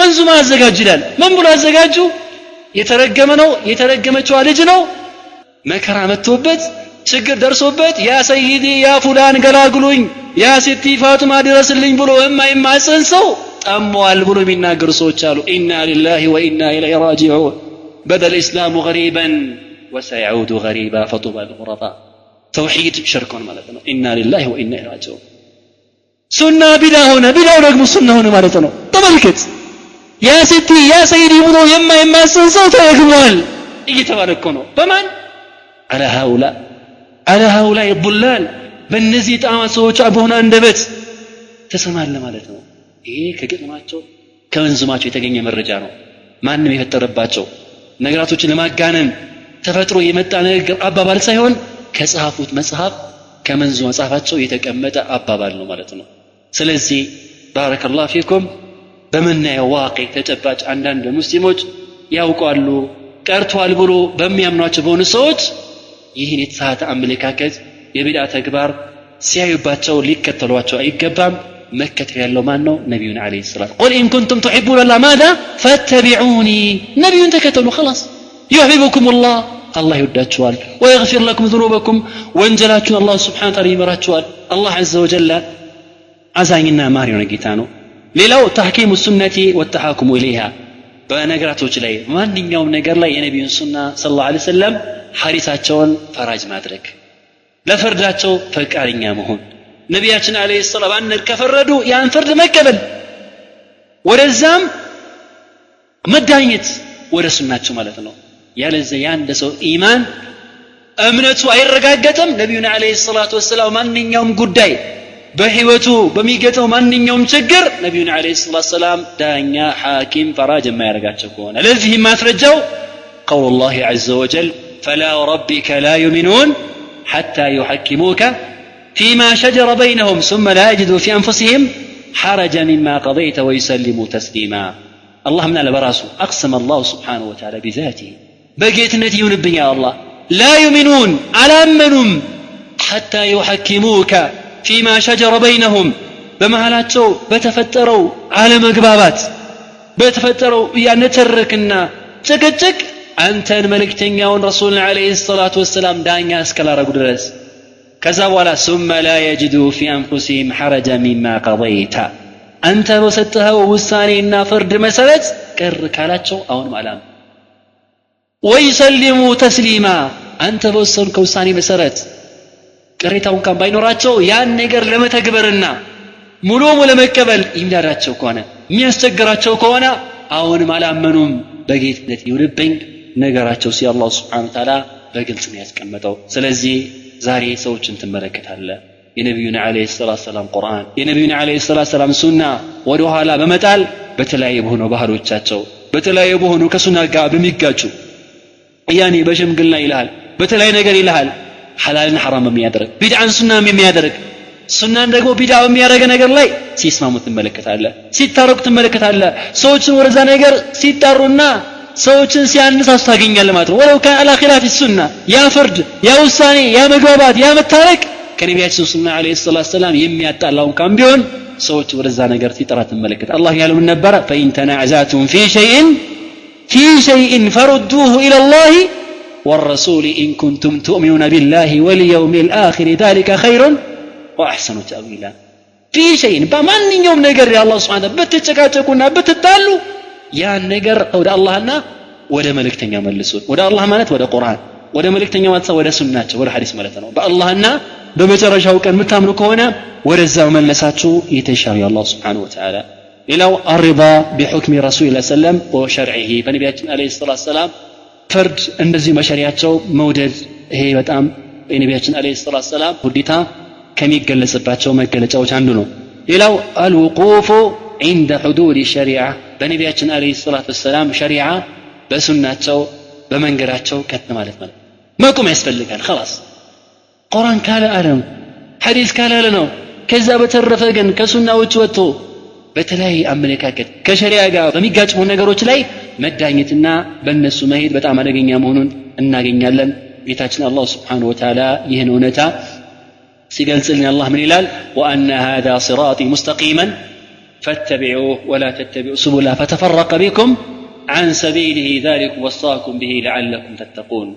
መንዙማ አዘጋጅላል ምን ብሎ አዘጋጁ የተረገመ ነው የተረገመችው ልጅ ነው መከራ መጥቶበት ችግር ደርሶበት ያ ሰይዲ ያ ፉላን ገላግሉኝ ያ ሲቲ ፋጡማ ድረስልኝ ብሎ የማይማጸን ሰው ጠሟል ብሎ የሚናገሩ ሰዎች አሉ። ኢና ሊላሂ ወኢና ኢለይሂ ራጂዑን በደል ኢስላሙ ገሪበን ወሰይዑዱ ገሪባ ፈጡባ ልጉረባ ተውሂድ ሽርኩን ማለት ነው። ኢና ሊላሂ ወኢና ኢለይሂ ራጂዑን ሱና ቢዳ ሆነ ቢዳው ደግሞ ሱና ሆነ ማለት ነው። ተመልከት ያ ሲቲ ያ ሰይዲ ብሎ የማይማጸን ሰው ተረግሟል እየተባለ እኮ ነው። በማን على هؤلاء الضلال በእነዚህ ጣዖት ሰዎች አቦና እንደበት ተሰማለ ማለት ነው። ይሄ ከግጥማቸው ከመንዙማቸው የተገኘ መረጃ ነው። ማንም የፈጠረባቸው ነገራቶችን ለማጋነን ተፈጥሮ የመጣ ነገር አባባል ሳይሆን ከጻፉት መጽሐፍ ከመንዙማ መጽሐፋቸው የተቀመጠ አባባል ነው ማለት ነው። ስለዚህ ባረከላሁ ፊኩም በመናየው ዋቂ ተጨባጭ አንዳንድ ሙስሊሞች ያውቃሉ ቀርቷል ብሎ በሚያምኗቸው በሆኑ ሰዎች ይህን የተሳተ አመለካከት የቢድዓ ተግባር ሲያዩባቸው ሊከተሏቸው አይገባም። መከተል ያለው ማን ነው? ነብዩን አለይሂ ሰላቱ قل إن كنتم تحبون الله ماذا فاتبعوني ነብዩን ተከተሉ خلاص يحببكم الله الله ይወዳችኋል ويغفر لكم ذنوبكم ወንጀላችሁን አላህ Subhanahu Wa Ta'ala ይመራችኋል። አላህ عز وجل አዛኝና ማሪ ነው ጌታ ነው። ሌላው ተህኪሙ ሱነቲ ወተሐኩሙ ኢለይሃ በነገራቶች ላይ ማንኛውም ነገር ላይ የነብዩን ሱና ሰለላሁ ዐለይሂ ወሰለም ሐዲሳቸውን ፈራጅ ማድረግ ለፍርዳቸው ፈቃደኛ መሆን ነብያችን አለይሂ ሰላም አንድ ከፈረዱ ያን ፍርድ መቀበል ወደዛም መዳኘት ወደ ሱናቸው ማለት ነው። ያለዚያ ያን ሰው ኢማን እምነቱ አይረጋገጥም። ነብዩና አለይሂ ሰላቱ ወሰላም ማንኛውም ጉዳይ በህይወቱ በሚገጠው ማንኛውም ችግር ነብዩና አለይሂ ሰላቱ ወሰላም ዳኛ ሐኪም ፈራጅ የማያደርጋቸው ከሆነ ለዚህ ማስረጃው قول الله عز وجل فلا ربك لا يؤمنون حتى يحكموك فيما شجر بينهم ثم لا يجدوا في أنفسهم حرجا مما قضيت ويسلموا تسليما الله من على براسه أقسم الله سبحانه وتعالى بذاته بقيت نتيون الدنيا الله لا يؤمنون على أمنهم حتى يحكموك فيما شجر بينهم بمهلاتشو بتفتروا على مقبابات بتفتروا يعني تركنا تكتك أنت الملك تنياون رسولنا عليه الصلاة والسلام دانيا اسكلا رقدرس كذا ولا ثم لا يجدوا في أنفسهم حرجا مما قضيت أنت وستها ووساني إنا فرد مسرت كر كالاتشو أون مالام ويسلموا تسليما أنت وصل كوساني مسرت كريتاون كان باينوراتشو ያን ነገር ለመተግበርና ሙሉም ለመቀበል ይምዳራቸው ከሆነ የሚያስቸግራቸው ከሆነ አሁንም አላመኑም በጌትነት ይውልብኝ ነገራቸው ሲል አላህ Subhanahu Wa Ta'ala በግልጽ ነው ያስቀመጠው ስለዚህ ዛሬ ሰዎችን ትመለከታለህ የነብዩን አለይሂ ሰላም ቁርአን የነብዩን አለይሂ ሰላም ሱና ወደ ኋላ በመጣል በተለያየ በሆነ ባህሎቻቸው በተለያየ በሆነ ከሱና ጋር በሚጋጩ ያኔ በሽምግልና ይልሃል በተለያየ ነገር ይልሃል ሐላልን ሐራም የሚያደርግ ቢድዓን ሱናም የሚያደርግ ሱናን ደግሞ ቢድዓ የሚያደርግ ነገር ላይ ሲስማሙ ትመለከታለህ ሲታረቁ ትመለከታለህ ሰዎችን ወደዛ ነገር ሲጣሩና ሰዎችን ሲያነሳሱ ታገኛለህ ማለት ነው ወለው ካን አላ ኺላፍ السنه ያ ፍርድ ያ ውሳኔ ያ መግባባት ያ መታረቅ ከነቢያችን ሱና አለይሂ ሰላም የሚያጣላው ካም ቢሆን ሰዎች ወደዛ ነገር ሲጠራ ትመለከት አላህ ያለው ምን ነበር فإن تنازعتم في شيء فردوه إلى الله والرسول إن كنتم تؤمنون بالله واليوم الآخر ذلك خير وأحسن تأويلا في شيء بمن يوم نجر يا الله سبحانه بتتشكاكونا بتتالو يا نجر ودا اللهنا ودا ملكتنيا ملسون ودا الله مالت ودا قرآن ودا ملكتنيا مالت ودا سنة ودا حديث مالتنا باللهنا بمجرشاو كان متامنو كونه ودا زاو ملساتشو يتشاو يا الله سبحانه وتعالى إلى الرضا بحكم رسول الله صلى الله عليه وسلم وشرعه فنبينا عليه الصلاة والسلام فرد እንደዚህ መሸሪያቸው መውደድ ይሄ በጣም የነቢያችን አለይሂ ሰላቱ ሰላም ሁዲታ ከሚገለጽባቸው መገለጫዎች አንዱ ነው ሌላው الوقوف عند حدود الشريعه በነቢያችን አለይሂ ሰላቱ ሰላም ሸሪዓ በሱናቸው በመንገራቸው ከት ማለት ነው መቆም ያስፈልጋል خلاص ቁርአን ካለ አለም ሐዲስ ካለ ነው ከዛ በተረፈ ግን ከሱናዎች ወጥቶ በተለያየ አመለካከት ከሸሪዓ ጋር በሚጋጭ ነገሮች ላይ መዳኘትና በእነሱ መሄድ በጣም አደገኛ መሆኑን እናገኛለን ጌታችን አላህ Subhanahu Wa Ta'ala ይህን እውነታ ሲገልጽልን አላህ ምን ይላል وأن هذا صراطي مستقيما فاتبعوه ولا تتبعوا سبل فتفرق بكم عن سبيله ذلك وصاكم به لعلكم تتقون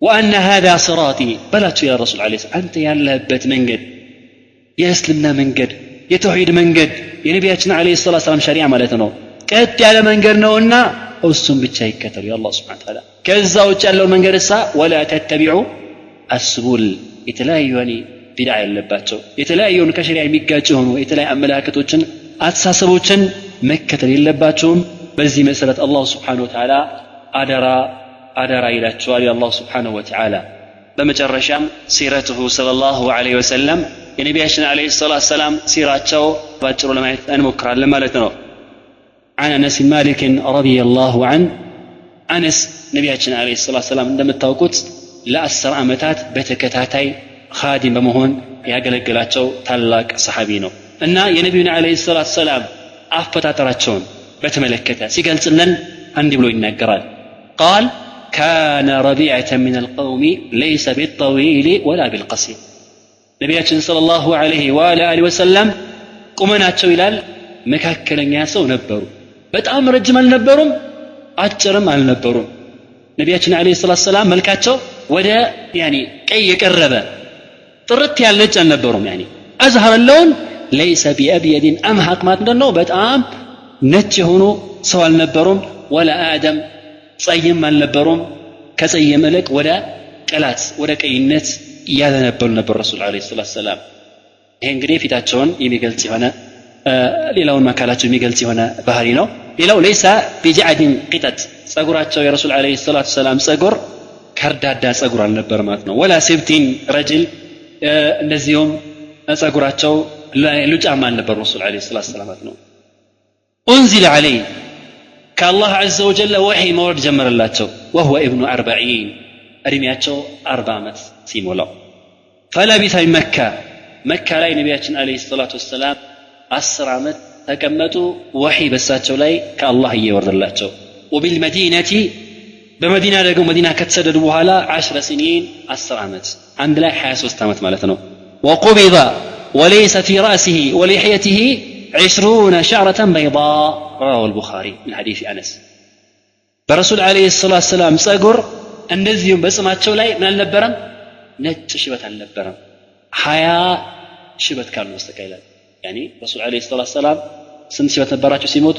وأن هذا صراطي بلاتو يا رسول عليه أنت يا لهبت منجد يا اسلمنا منجد يا توحيد منجد يا نبينا عليه الصلاة والسلام شريعة مالتنا كت على منجر نونا أوسم بتشاي كتر يا الله سبحانه وتعالى كذا وتشالوا المنجر السا ولا تتبعوا السبل يتلاقيوني بدعة اللباتو يتلاقيون كشريعة ميجاتهم يتلاقي أملاكتوچن أتساسبوچن مكة اللباتهم بزي مسألة الله سبحانه وتعالى أدرا إلى توالي الله سبحانه وتعالى بمجرشام سيرته صلى الله عليه وسلم የነቢያችን አለይሂ ሰላቱ ሰላም ሲራቸው ባጭሩ ለማየት እንሞክራለን ማለት ነው عن أنس مالك رضي الله عنه أنس ነቢያችን አለይሂ ሰላቱ ሰላም እንደምታውቁት ለ10 ዓመታት በተከታታይ ኻዲም በመሆን ያገለገላቸው ታላቅ ሰሃቢ ነው እና የነቢዩን አለይሂ ሰላቱ ሰላም አፈጣጠራቸውን በተመለከተ ሲገልጽልን አንድ ብሎ ይናገራል قال كان ربيعة من القوم ليس بالطويل ولا بالقصير ነቢያችን ሰለላሁ ዐለይሂ ወአሊሂ ወሰለም ቁመናቸው ይላል መካከለኛ ሰው ነበሩ በጣም ረጅም አልነበሩም አጭርም አልነበሩም ነቢያችን አለይሂ ሰላቱ ሰላም መልካቸው ወደ ያኒ ቀይ የቀረበ ጥርት ያለች አልነበሩም ያኒ አዝሀር اللون ليس بأبيض أمهق ማለት ነው በጣም ነጭ የሆኑ ሰው አልነበሩም ወላ አደም ጸይም አልነበሩም ከጸይም መልክ ወደ ቀላት ወደ ቀይነት ያዘነበሉ ነበር ረሱል አለይሂ ሰላቱ ሰላም ይሄ እንግዲህ ፊታቸውን የሚገልጽ የሆነ ሌላውን ማካላቸው የሚገልጽ የሆነ ባህሪ ነው ሌላው ليس بجعد قطط ጸጉራቸው የረሱል አለይሂ ሰላቱ ሰላም ጸጉር ከርዳዳ ጸጉር አልነበር ማለት ነው ወላ ሲብቲን ረጅል እንደዚሁም ጸጉራቸው ሉጫማ አልነበር ረሱል አለይሂ ሰላቱ ሰላም ነው انزل عليه كالله عز وجل وحي مورد ጀመረላቸው وهو ابن 40 እድሜያቸው 40 ዓመት ሲሞላው فلبث مكة ላይ ነቢያችን አለይሂ ሰላቱ ሰላም 10 ዓመት ተቀመጡ ወህይ በሳቸው ላይ ከአላህ እየወረደላቸው ወቢልመዲነቲ በመዲና ደግሞ መዲና ከተሰደዱ በኋላ 10 سنين 10 ዓመት አንድ ላይ 23 ዓመት ማለት ነው وقبض وليس في رأسه ولحيته 20 شعرة بيضاء رواه البخاري من حديث أنس برسول عليه الصلاة والسلام ጸጉር እንደዚሁም በጽማቸው ላይ ምን አልነበረም ነጭ ሽበት አልነበረም 20 ሽበት ካሉ በስተቀር يعني رسول عليه الصلاة والسلام ስንት ሽበት ነበራቸው ሲሞቱ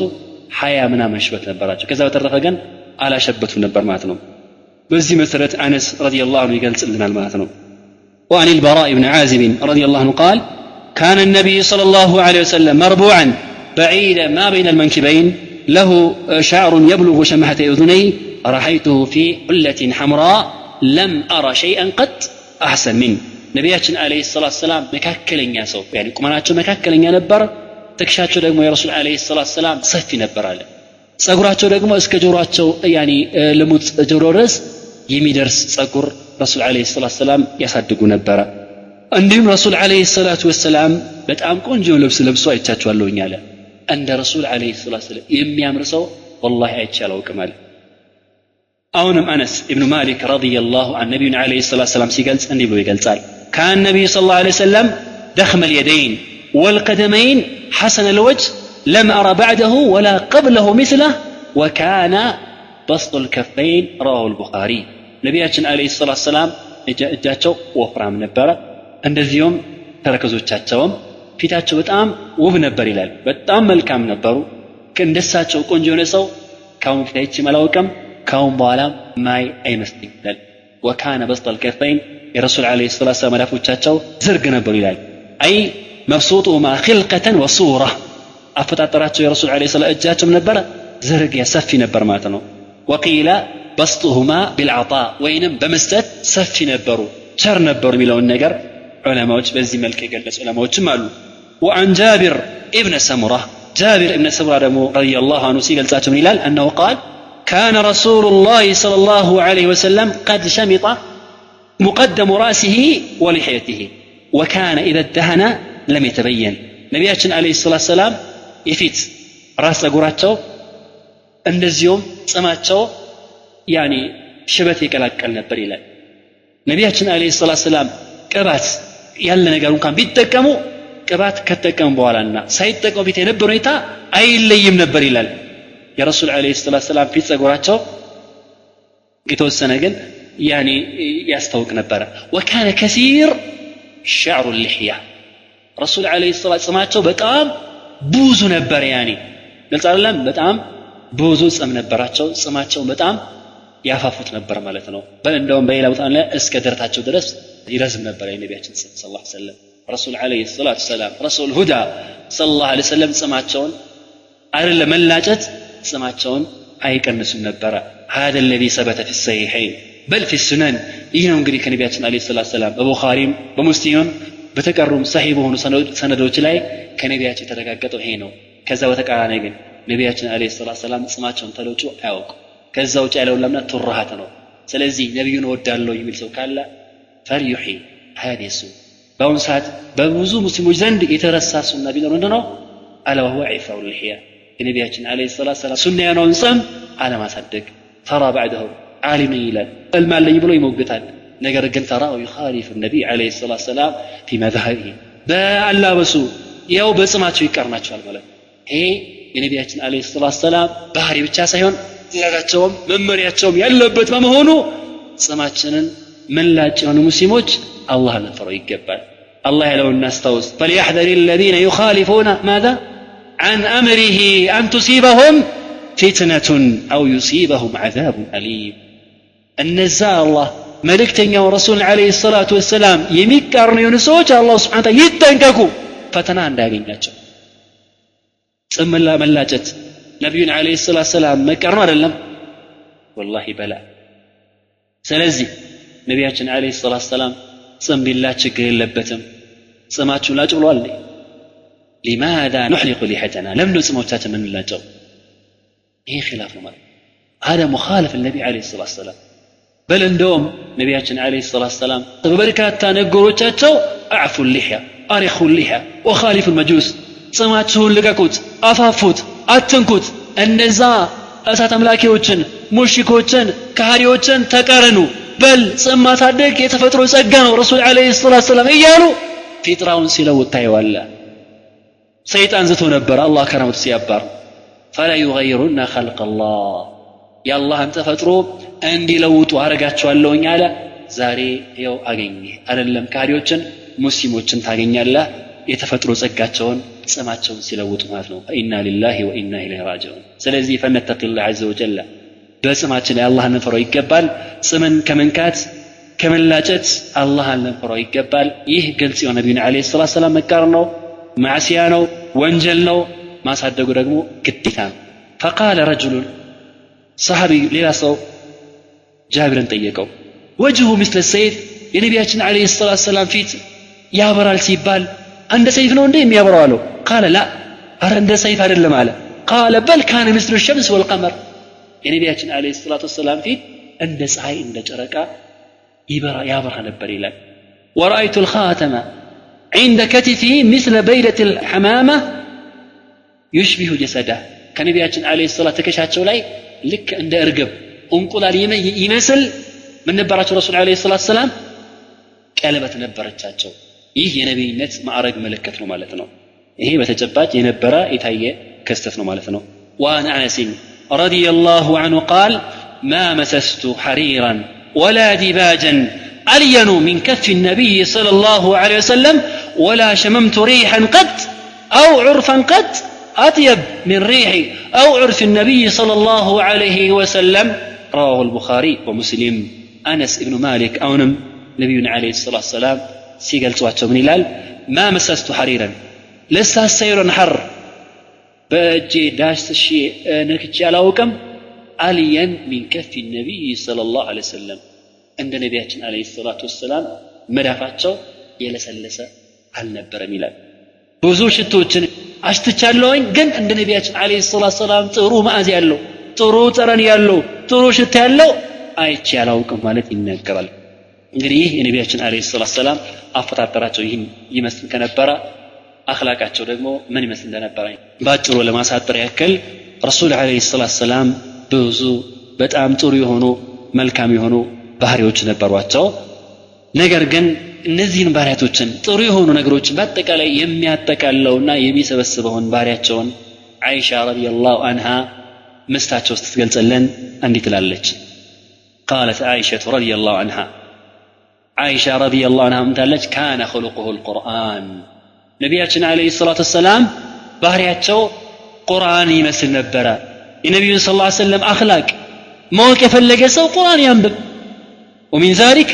20 ምናምን ሽበት ነበራቸው ከዛ በተረፈ ግን አላሸበቱም ነበር ማለት ነው በዚህ መሰረት አነስ ረዲየላሁ ዐንሁ ይገልጽልናል ማለት ነው وعن البراء بن عازب رضي الله عنه قال كان النبي صلى الله عليه وسلم مربوعا بعيدا ما بين المنكبين له شعر يبلغ شمهة أذنيه رأيته في حلة حمراء لم أرى شيئا قط أحسن منه ነቢያችን አለይሂ ሰላቱ ሰላም መካከለኛ ሰው ያኒ ቁመናቸው መካከለኛ ነበር ተክሻቸው ደግሞ የረሱል አለይሂ ሰላቱ ሰላም ሰፊ ነበር አለ ጸጉራቸው ደግሞ እስከ ጆሮአቸው ያኒ ለሙት ጆሮ ድረስ የሚደርስ ጸጉር ረሱል አለይሂ ሰላቱ ሰላም ያሳድጉ ነበር እንዲሁም ረሱል አለይሂ ሰላቱ ወሰላም በጣም ቆንጆ ልብስ ለብሶ አይቻቸዋለሁኝ አለ እንደ ረሱል አለይሂ ሰላቱ ሰላም የሚያምር ሰው والله አይቻለው ከማል አሁንም አነስ ኢብኑ ማሊክ ረዲየላሁ ዐን ነብዩ አለይሂ ሰላቱ ሰላም ሲገልጽ እንዲህ ብሎ ይገልጻል كان النبي صلى الله عليه وسلم ضخم اليدين والقدمين حسن الوجه لم أرى بعده ولا قبله مثله وكان بسط الكفين رواه البخاري نبينا عليه الصلاة والسلام እጃቸው ወፍራም ነበር እንደዚሁም ተረከዞቻቸውም ፊታቸው በጣም ውብ ነበር ይላል በጣም መልካም ነበሩ ከእንደሳቸው ቆንጆ የሆነ ሰው ካሁን ፊታይች መላውቀም ካሁን በኋላ ማይ አይመስልም وكان بسط الكفين የረሱል አለይሂ ሰላቱ ሰላም መዳፎቻቸው ዝርግ ነበሩ ይላል አይ مبسوطهما خلقة وصورة አፈጣጠራቸው የረሱል አለይሂ ሰላቱ እጃቸው ነበር ዝርግ ያሰፊ ነበር ማለት ነው وقيل بسطهما بالعطاء ወይንም በመስጠት ሰፊ ነበሩ ቸር ነበሩ የሚለውን ነገር ዑለማዎች በዚህ መልኩ የገለጹ ዑለማዎችም አሉ وعن جابر ابن سمرة جابر ابن سمرة ደግሞ رضي الله عنه ሲገልጻቸው ምን ይላል انه قال كان رسول الله صلى الله عليه وسلم قد شمط مقدم رأسه ولحيته وكان إذا ادهن لم يتبين نبينا عليه الصلاة والسلام يفيت راس ጸጉራቸው እንደዚሁም ጸማቸው يعني ሽበት ይቀላቀል ነበር ይላል ነብያችን አለይሂ ሰላቱ ሰላም ቅባት ያለ ነገር እንኳን ቢጠቀሙ ቅባት ከተጠቀሙ በኋላና ሳይጠቀሙ ቢት የነበረው ሁኔታ አይለይም ነበር ይላል የረሱል አለይሂ ሰላቱ ሰላም ፊት ጸጉራቸው የተወሰነ ግን يعني يستوق نبره وكان كثير شعر اللحية رسول عليه الصلاة والسلام بتام بوزو نبر يعني نلتعلم بتام بوزو سم نبراتشو سماتشو بتام يافافوت نبر مالتنا بل عندهم بيلا وتعالى اسكدرتاتشو درس يرزم نبر النبي صلى الله عليه وسلم رسول عليه الصلاة والسلام رسول الهدى صلى الله عليه وسلم سماتشون على ملاجت سماتشون أي كنسون نبرة هذا الذي ثبت في الصحيحين بل في السنن ይሄው እንግዲህ ከነቢያችን አለይሂ ሰላቱ ሰላም በቡኻሪም በሙስሊምም በተቀሩም ሰሂህ በሆኑ ሰነዶች ላይ ከነቢያችን የተረጋገጠው ይሄ ነው ከዛ በተቃራኒ ግን ነቢያችን አለይሂ ሰላቱ ሰላም ጽማቸውን ተለውጩ አያውቁ ከዛ ውጭ ያለው ለምና ተራሃት ነው ስለዚህ ነብዩን ወዳለው የሚል ሰው ካለ ፈርዩሂ ሐዲሱ በአሁን ሰዓት በብዙ ሙስሊሞች ዘንድ የተረሳ ሱና ቢኖር እንደው አላ ወሁ ዒፋው ልሂያ ነቢያችን አለይሂ ሰላቱ ሰላም ሱና የሆነውን ጾም አለማሳደግ ተራ بعده عالم ይላል المال يبلو يموقتال ነገር ግን ተራው يخالف النبي عليه الصلاه والسلام في مذهبه በአላበሱ ያው በጽማቸው ይቀርናቸዋል ማለት ይሄ የነቢያችን عليه الصلاه والسلام ባህሪ ብቻ ሳይሆን ትእዛዛቸውም መመሪያቸውም ያለበት በመሆኑ ጽማችንን መላጭ የሆኑ ሙስሊሞች አላህን ፈረው ይገባል الله ያለውን እናስታውስ فليحذر الذين يخالفون ماذا عن امره ان تصيبهم فتنة أو يصيبهم عذاب أليم النزاء الله ملكتنيا ورسول عليه الصلاة والسلام يمكرن ينسوج الله سبحانه وتعالى يتنككو فتنا እንዳገኛቸው ጽምላ መላጨት ነብዩን عليه الصلاة والسلام መከርነው አይደለም والله بلا ስለዚህ ነብያችን عليه الصلاة والسلام ጽም ቢላ ችግር የለበትም ጽማችሁ ላጭ ብሏል لماذا نحلق لحيتنا لم نصموቻችን ምንላጨው ይሄ خلاف ነው ማለት هذا مخالف النبي عليه الصلاة والسلام بل እንደውም ነብያችን عليه الصلاة والسلام በበርካታ ነገሮቻቸው اعفوا اللحية ارخوا اللحية وخالفوا المجوس ጽማችሁን ልቀቁት አፋፉት አትንኩት እነዛ እሳት አምላኪዎችን ሙሽሪኮችን ከሃዲዎችን ተቀረኑ በል ጽም ማሳደግ የተፈጥሮ ጸጋ ነው ረሱል አለይሂ ሰላቱ ሰላም እያሉ ፊጥራውን ሲለውጥ ታየዋለህ ሰይጣን ዝቶ ነበር አላህ ከረመቱ ሲያባር فلا يغيرن خلق الله يا الله انت ተፈጥሮ እንዲለውጡ አረጋቸዋለሁኝ አለ ዛሬ ይኸው አገኘ አይደለም ካሪዎችን ሙስሊሞችን ታገኛለህ የተፈጥሮ ጸጋቸውን ጽማቸውን ሲለውጡ ማለት ነው ኢና ሊላሂ ወኢና ኢለይሂ ራጂዑን ስለዚህ ፈነተቂላህ ዐዘ ወጀል በጽማችን ላይ አላህን እንፈራው ይገባል ጽምን ከመንካት ከመላጨት አላህን እንፈራው ይገባል ይህ ግልጽ የሆነ ነብዩ አለይሂ ሰላቱ ሰላም መቃር ነው ማዕሲያ ነው ወንጀል ነው ማሳደጉ ደግሞ ግዴታ ነው فقال رجل صحابي ሌላ ሰው ጃብርን ጠየቀው وجهه مثل السيف የነቢያችን አለይሂ ሰላቱ ሰላም ፊት ያበራል ሲባል እንደ ሰይፍ ነው እንዴ የሚያበራው አለው قال لا አረ እንደ ሰይፍ አይደለም አለ قال بل كان مثل الشمس والقمر የነቢያችን አለይሂ ሰላቱ ሰላም ፊት እንደ ፀሐይ እንደ ጨረቃ ያበራ ነበር ይላል ورأيت الخاتم عند كتفه مثل بيدة الحمامة يشبه جسده ከነቢያችን አለይሂ ሰላቱ ተከሻቸው ላይ ልክ እንደ እርግብ እንቁላል ይመስል ምን ነበራቸው ረሱል አለይሂ ሰላቱ ሰላም ቀለበት ነበረቻቸው ይህ የነብይነት ማዕረግ ምልክት ነው ማለት ነው ይሄ በተጨባጭ የነበረ የታየ ክስተት ነው ማለት ነው وعن أنس رضي الله عنه قال ما مسست حريرا ولا ديباجا ألين من كف النبي صلى الله عليه وسلم ولا شممت ريحا قط أو عرفا قط أطيب من ريح أو عرف النبي صلى الله عليه وسلم رواه البخاري ومسلم أنس ابن مالك أونم نبينا عليه الصلاة والسلام سيقل سواتشو من إلال ما مسست حريرا لسه السير حر بأجي داشت الشيء نكتشي على وكم عليا من كف النبي صلى الله عليه وسلم عند نبينا عليه الصلاة والسلام مدافعته يلسلس على النبر ميلاد بوزوش التوتن አሽትቻለሁኝ ግን እንደ ነብያችን አለይሂ ሰላቱ ሰላም ጥሩ ማዕዛ ያለው ጥሩ ጠረን ያለው ጥሩ ሽታ ያለው አይቼ ያላውቅም ማለት ይነገራል እንግዲህ የነብያችን አለይሂ ሰላቱ ሰላም አፈጣጠራቸው ይህን ይመስል ከነበረ አኽላቃቸው ደግሞ ምን ይመስል እንደነበረ ባጭሩ ለማሳጠር ያክል ረሱል አለይሂ ሰላቱ ሰላም ብዙ በጣም ጥሩ የሆኑ መልካም የሆኑ ባህሪዎች ነበሯቸው ነገር ግን እነዚህን ባህሪያቶችን ጥሩ የሆኑ ነገሮችን በአጠቃላይ የሚያጠቃለውና የሚሰበስበውን ባህሪያቸውን አይሻ ረዲየላሁ ዐንሃ ምስታቸው ስትገልጽልን እንዲህ ትላለች قالت عائشة رضي الله عنها عائشة رضي الله عنها ምታለች كان خلقه القرآن ነቢያችን አለይሂ ሰላቱ ሰላም ባህሪያቸው ቁርአን ይመስል ነበር የነቢዩን ሰለላሁ ዐለይሂ ወሰለም አኽላቅ ማወቅ የፈለገ ሰው ቁርአን ያንብብ ومن ذلك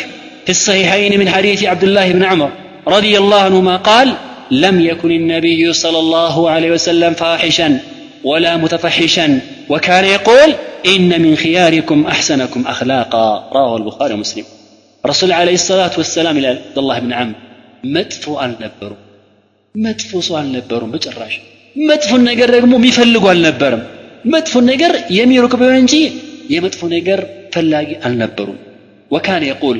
في الصحيحين من حديث عبد الله بن عمر رضي الله عنهما قال لم يكن النبي صلى الله عليه وسلم فاحشا ولا متفحشا وكان يقول إن من خياركم أحسنكم أخلاقا رواه البخاري ومسلم رسول عليه الصلاة والسلام إلى عبد الله بن عمرو مدفو النبرو مدفو سؤال النبرو بجراش مدفو النجر رقمو ميفلقوا النبرم مدفو النجر يميرك بينجي يمدفو النجر فلاقي النبرو وكان يقول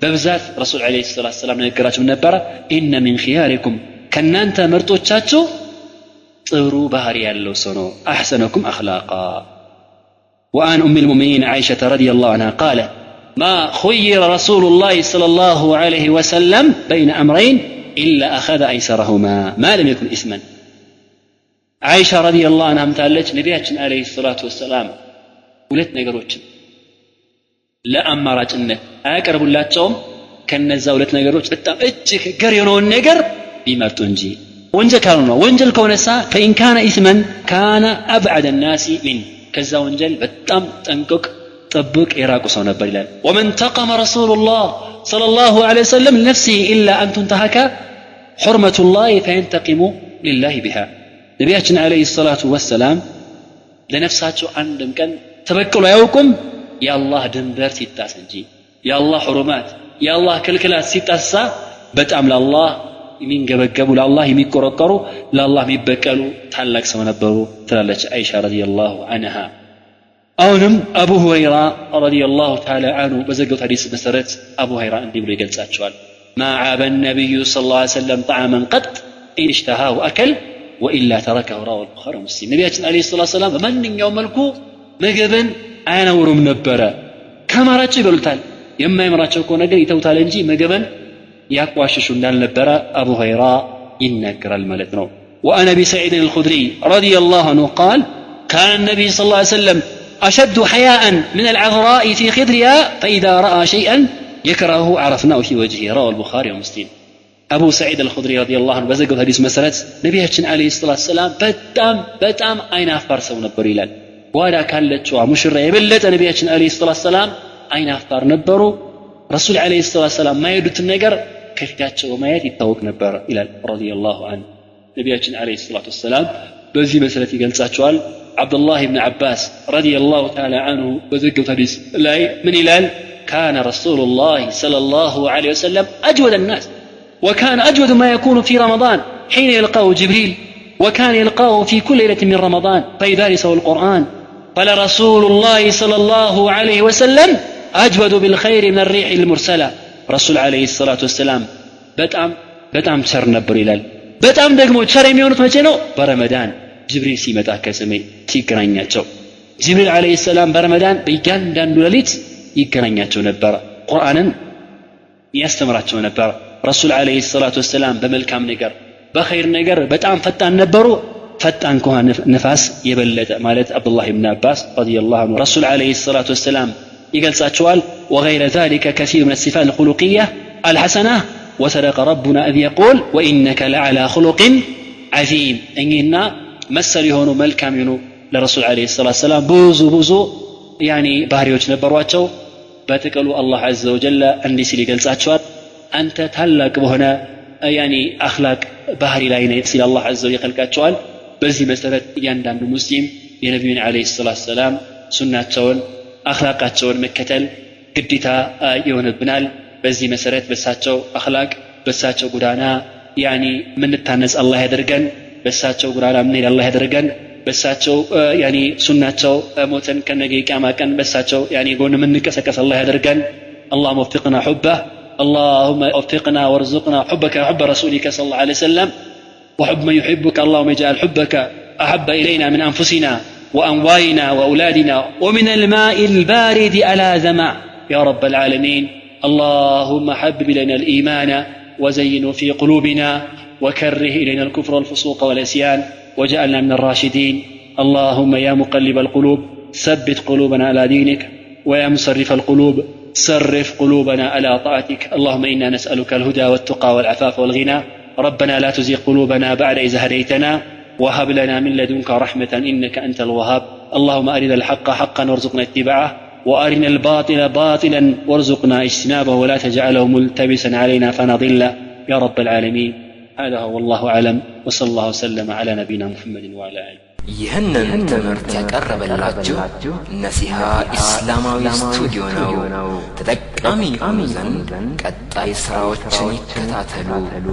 በብዛት ረሱል አለይሂ ሰላቱ ሰላም ነገራቸው ነበር ኢነ ሚን ኺያሪኩም ከናንተ ምርጦቻችሁ ጥሩ ባህሪ ያለው ሰው ነው አህሰነኩም አኽላቃ وعن ام المؤمنين عائشه رضي الله عنها قالت ما خير رسول الله صلى الله عليه وسلم بين امرين الا اخذ ايسرهما ما لم يكن اثما عائشه رضي الله عنها ምታለች ነቢያችን አለይሂ ሰላቱ ወሰላም ሁለት ነገሮችን ለአማራጭነት አያቀርቡላቸውም ከነዛ ሁለት ነገሮች በጣም እጅግ ገር የሆነውን ነገር ቢመርጡ እንጂ ወንጀል ካልሆነ ወንጀል ከሆነሳ فإن كان إثما كان أبعد الناس من ከዛ ወንጀል በጣም ጠንቅቅ ጥብቅ የራቁ ሰው ነበር ይላል ومن تقم رسول الله صلى الله عليه وسلم لنفسه إلا أن تنتهك حرمة الله فينتقم لله بها ነቢያችን አለይሂ ሰላቱ ወሰላም ለነፍሳቸው አንድም ቀን ተበቀሉ አያውቁም የአላህ ድንበር ሲጣስ እንጂ የአላህ ሁሩማት የአላህ ክልክላት ሲጣሳ በጣም ለአላህ የሚንገበገቡ ለአላህ የሚቆረቆሩ ለአላህ የሚበቀሉ ታላቅ ሰው ነበሩ ትላለች አይሻ ረዲየላሁ ዐንሃ አሁንም አቡ ሁረይራ ረዲየላሁ ተዓላ ዐንሁ በዘገቡት ሐዲስ መሰረት አቡ ሁረይራ እንዲህ ብሎ ይገልጻቸዋል ما عاب النبي صلى الله عليه وسلم طعاما قط إن اشتهاه أكل وإلا تركه رواه البخاري ومسلم نبياتنا عليه الصلاة والسلام بمن يوم ملكو مجبن أنا ورم نبرة كما رأتش بلتال يما يمراتشو كون أجل يتوتال انجي مجبن يقواششو دان نبرة أبو هريرة ينكر الملتنو. وأنا بسعيد الخدري رضي الله عنه قال كان النبي صلى الله عليه وسلم أشد حياء من العذراء في خدرها فإذا رأى شيئا يكرهه عرفناه في وجهه رواه البخاري ومسلم أبو سعيد الخدري رضي الله عنه بزقوا حديث مسألة نبينا عليه الصلاة والسلام بتام أين أفكار سو نبر إلال ولا كان لتشوا مشرع يبلت نبينا عليه الصلاة والسلام أين أفكار نبروا رسول عليه الصلاة والسلام ما يدت النجر كيف تاتشوا ما يتوق نبر إلال رضي الله عنه نبينا عليه الصلاة والسلام بذي مسألة قال ساتشوال عبد الله بن عباس رضي الله تعالى عنه بزقوا حديث لا من إلال كان رسول الله صلى الله عليه وسلم أجود الناس وكان أجود ما يكون في رمضان حين يلقاه جبريل وكان يلقاه في كل ليلة من رمضان فيدارسه القرآن فلرسول الله صلى الله عليه وسلم أجود بالخير من الريح المرسلة رسول عليه الصلاة والسلام بتأم شر نبريلال بتأم دقمو شر يميونت مجنو برمضان جبريل سيمتا كسمي تيكرانياتشو جبريل عليه السلام برمضان بيجان دان دولاليت يكرانياتشو نبر قرآنا يستمراتشو نبر رسول عليه الصلاة والسلام بملكام نجر بخير نجر بتأم فتان نبرو فتان كوها نفاس يبلد مالت عبد الله بن عباس رضي الله عنه رسول عليه الصلاة والسلام يقال ساتشوال وغير ذلك كثير من الصفات الخلقية الحسنة وصدق ربنا إذ يقول وإنك لعلى خلق عظيم إننا مسل يهونو ملكام ينو لرسول عليه الصلاة والسلام بوزو يعني باريوش نبرواتشو باتقلوا الله عز وجل أندي سيلي قال ساتشوال أنت تهلك بهنا يعني أخلاق بحري لا ينسي الله عز وجل خلقاتشوال بزي مسألة يندان المسلم ينبينا عليه الصلاة والسلام سنة أخلاقاتشوال مكتل قدتا يون بنال بزي مسألة بساتشو أخلاق بساتشو قدانا يعني من التانس الله يدرقن بساتشو قدانا من الله يدرقن بساتشو يعني سنة موتن كنجي كما كان بساتشو يعني يقول منك سكس الله يدرقن اللهم وفقنا حبه اللهم وفقنا وارزقنا حبك وحب رسولك صلى الله عليه وسلم وحب من يحبك اللهم اجعل حبك أحب إلينا من أنفسنا وأموالنا وأولادنا ومن الماء البارد على ذمع يا رب العالمين اللهم حبب إلينا الإيمان وزينه في قلوبنا وكره إلينا الكفر والفسوق والعصيان وجعلنا من الراشدين اللهم يا مقلب القلوب ثبت قلوبنا على دينك ويا مصرف القلوب صرف قلوبنا على طاعتك اللهم إنا نسألك الهدى والتقى والعفاف والغنى ربنا لا تزغ قلوبنا بعد إذ هديتنا وهب لنا من لدنك رحمة إنك أنت الوهاب اللهم أرنا الحق حقا وارزقنا اتباعه وأرنا الباطل باطلا وارزقنا اجتنابه ولا تجعله ملتبسا علينا فنضل يا رب العالمين هذا هو والله أعلم وصلى الله وسلم على نبينا محمد وعلى آله ይህንን ትምህርት ያቀረበላችሁ ነሲሃ ኢስላማዊ ስቱዲዮ ነው። ተጠቃሚ ይሁኑ ዘንድ ቀጣይ ስራዎችን ይከታተሉ።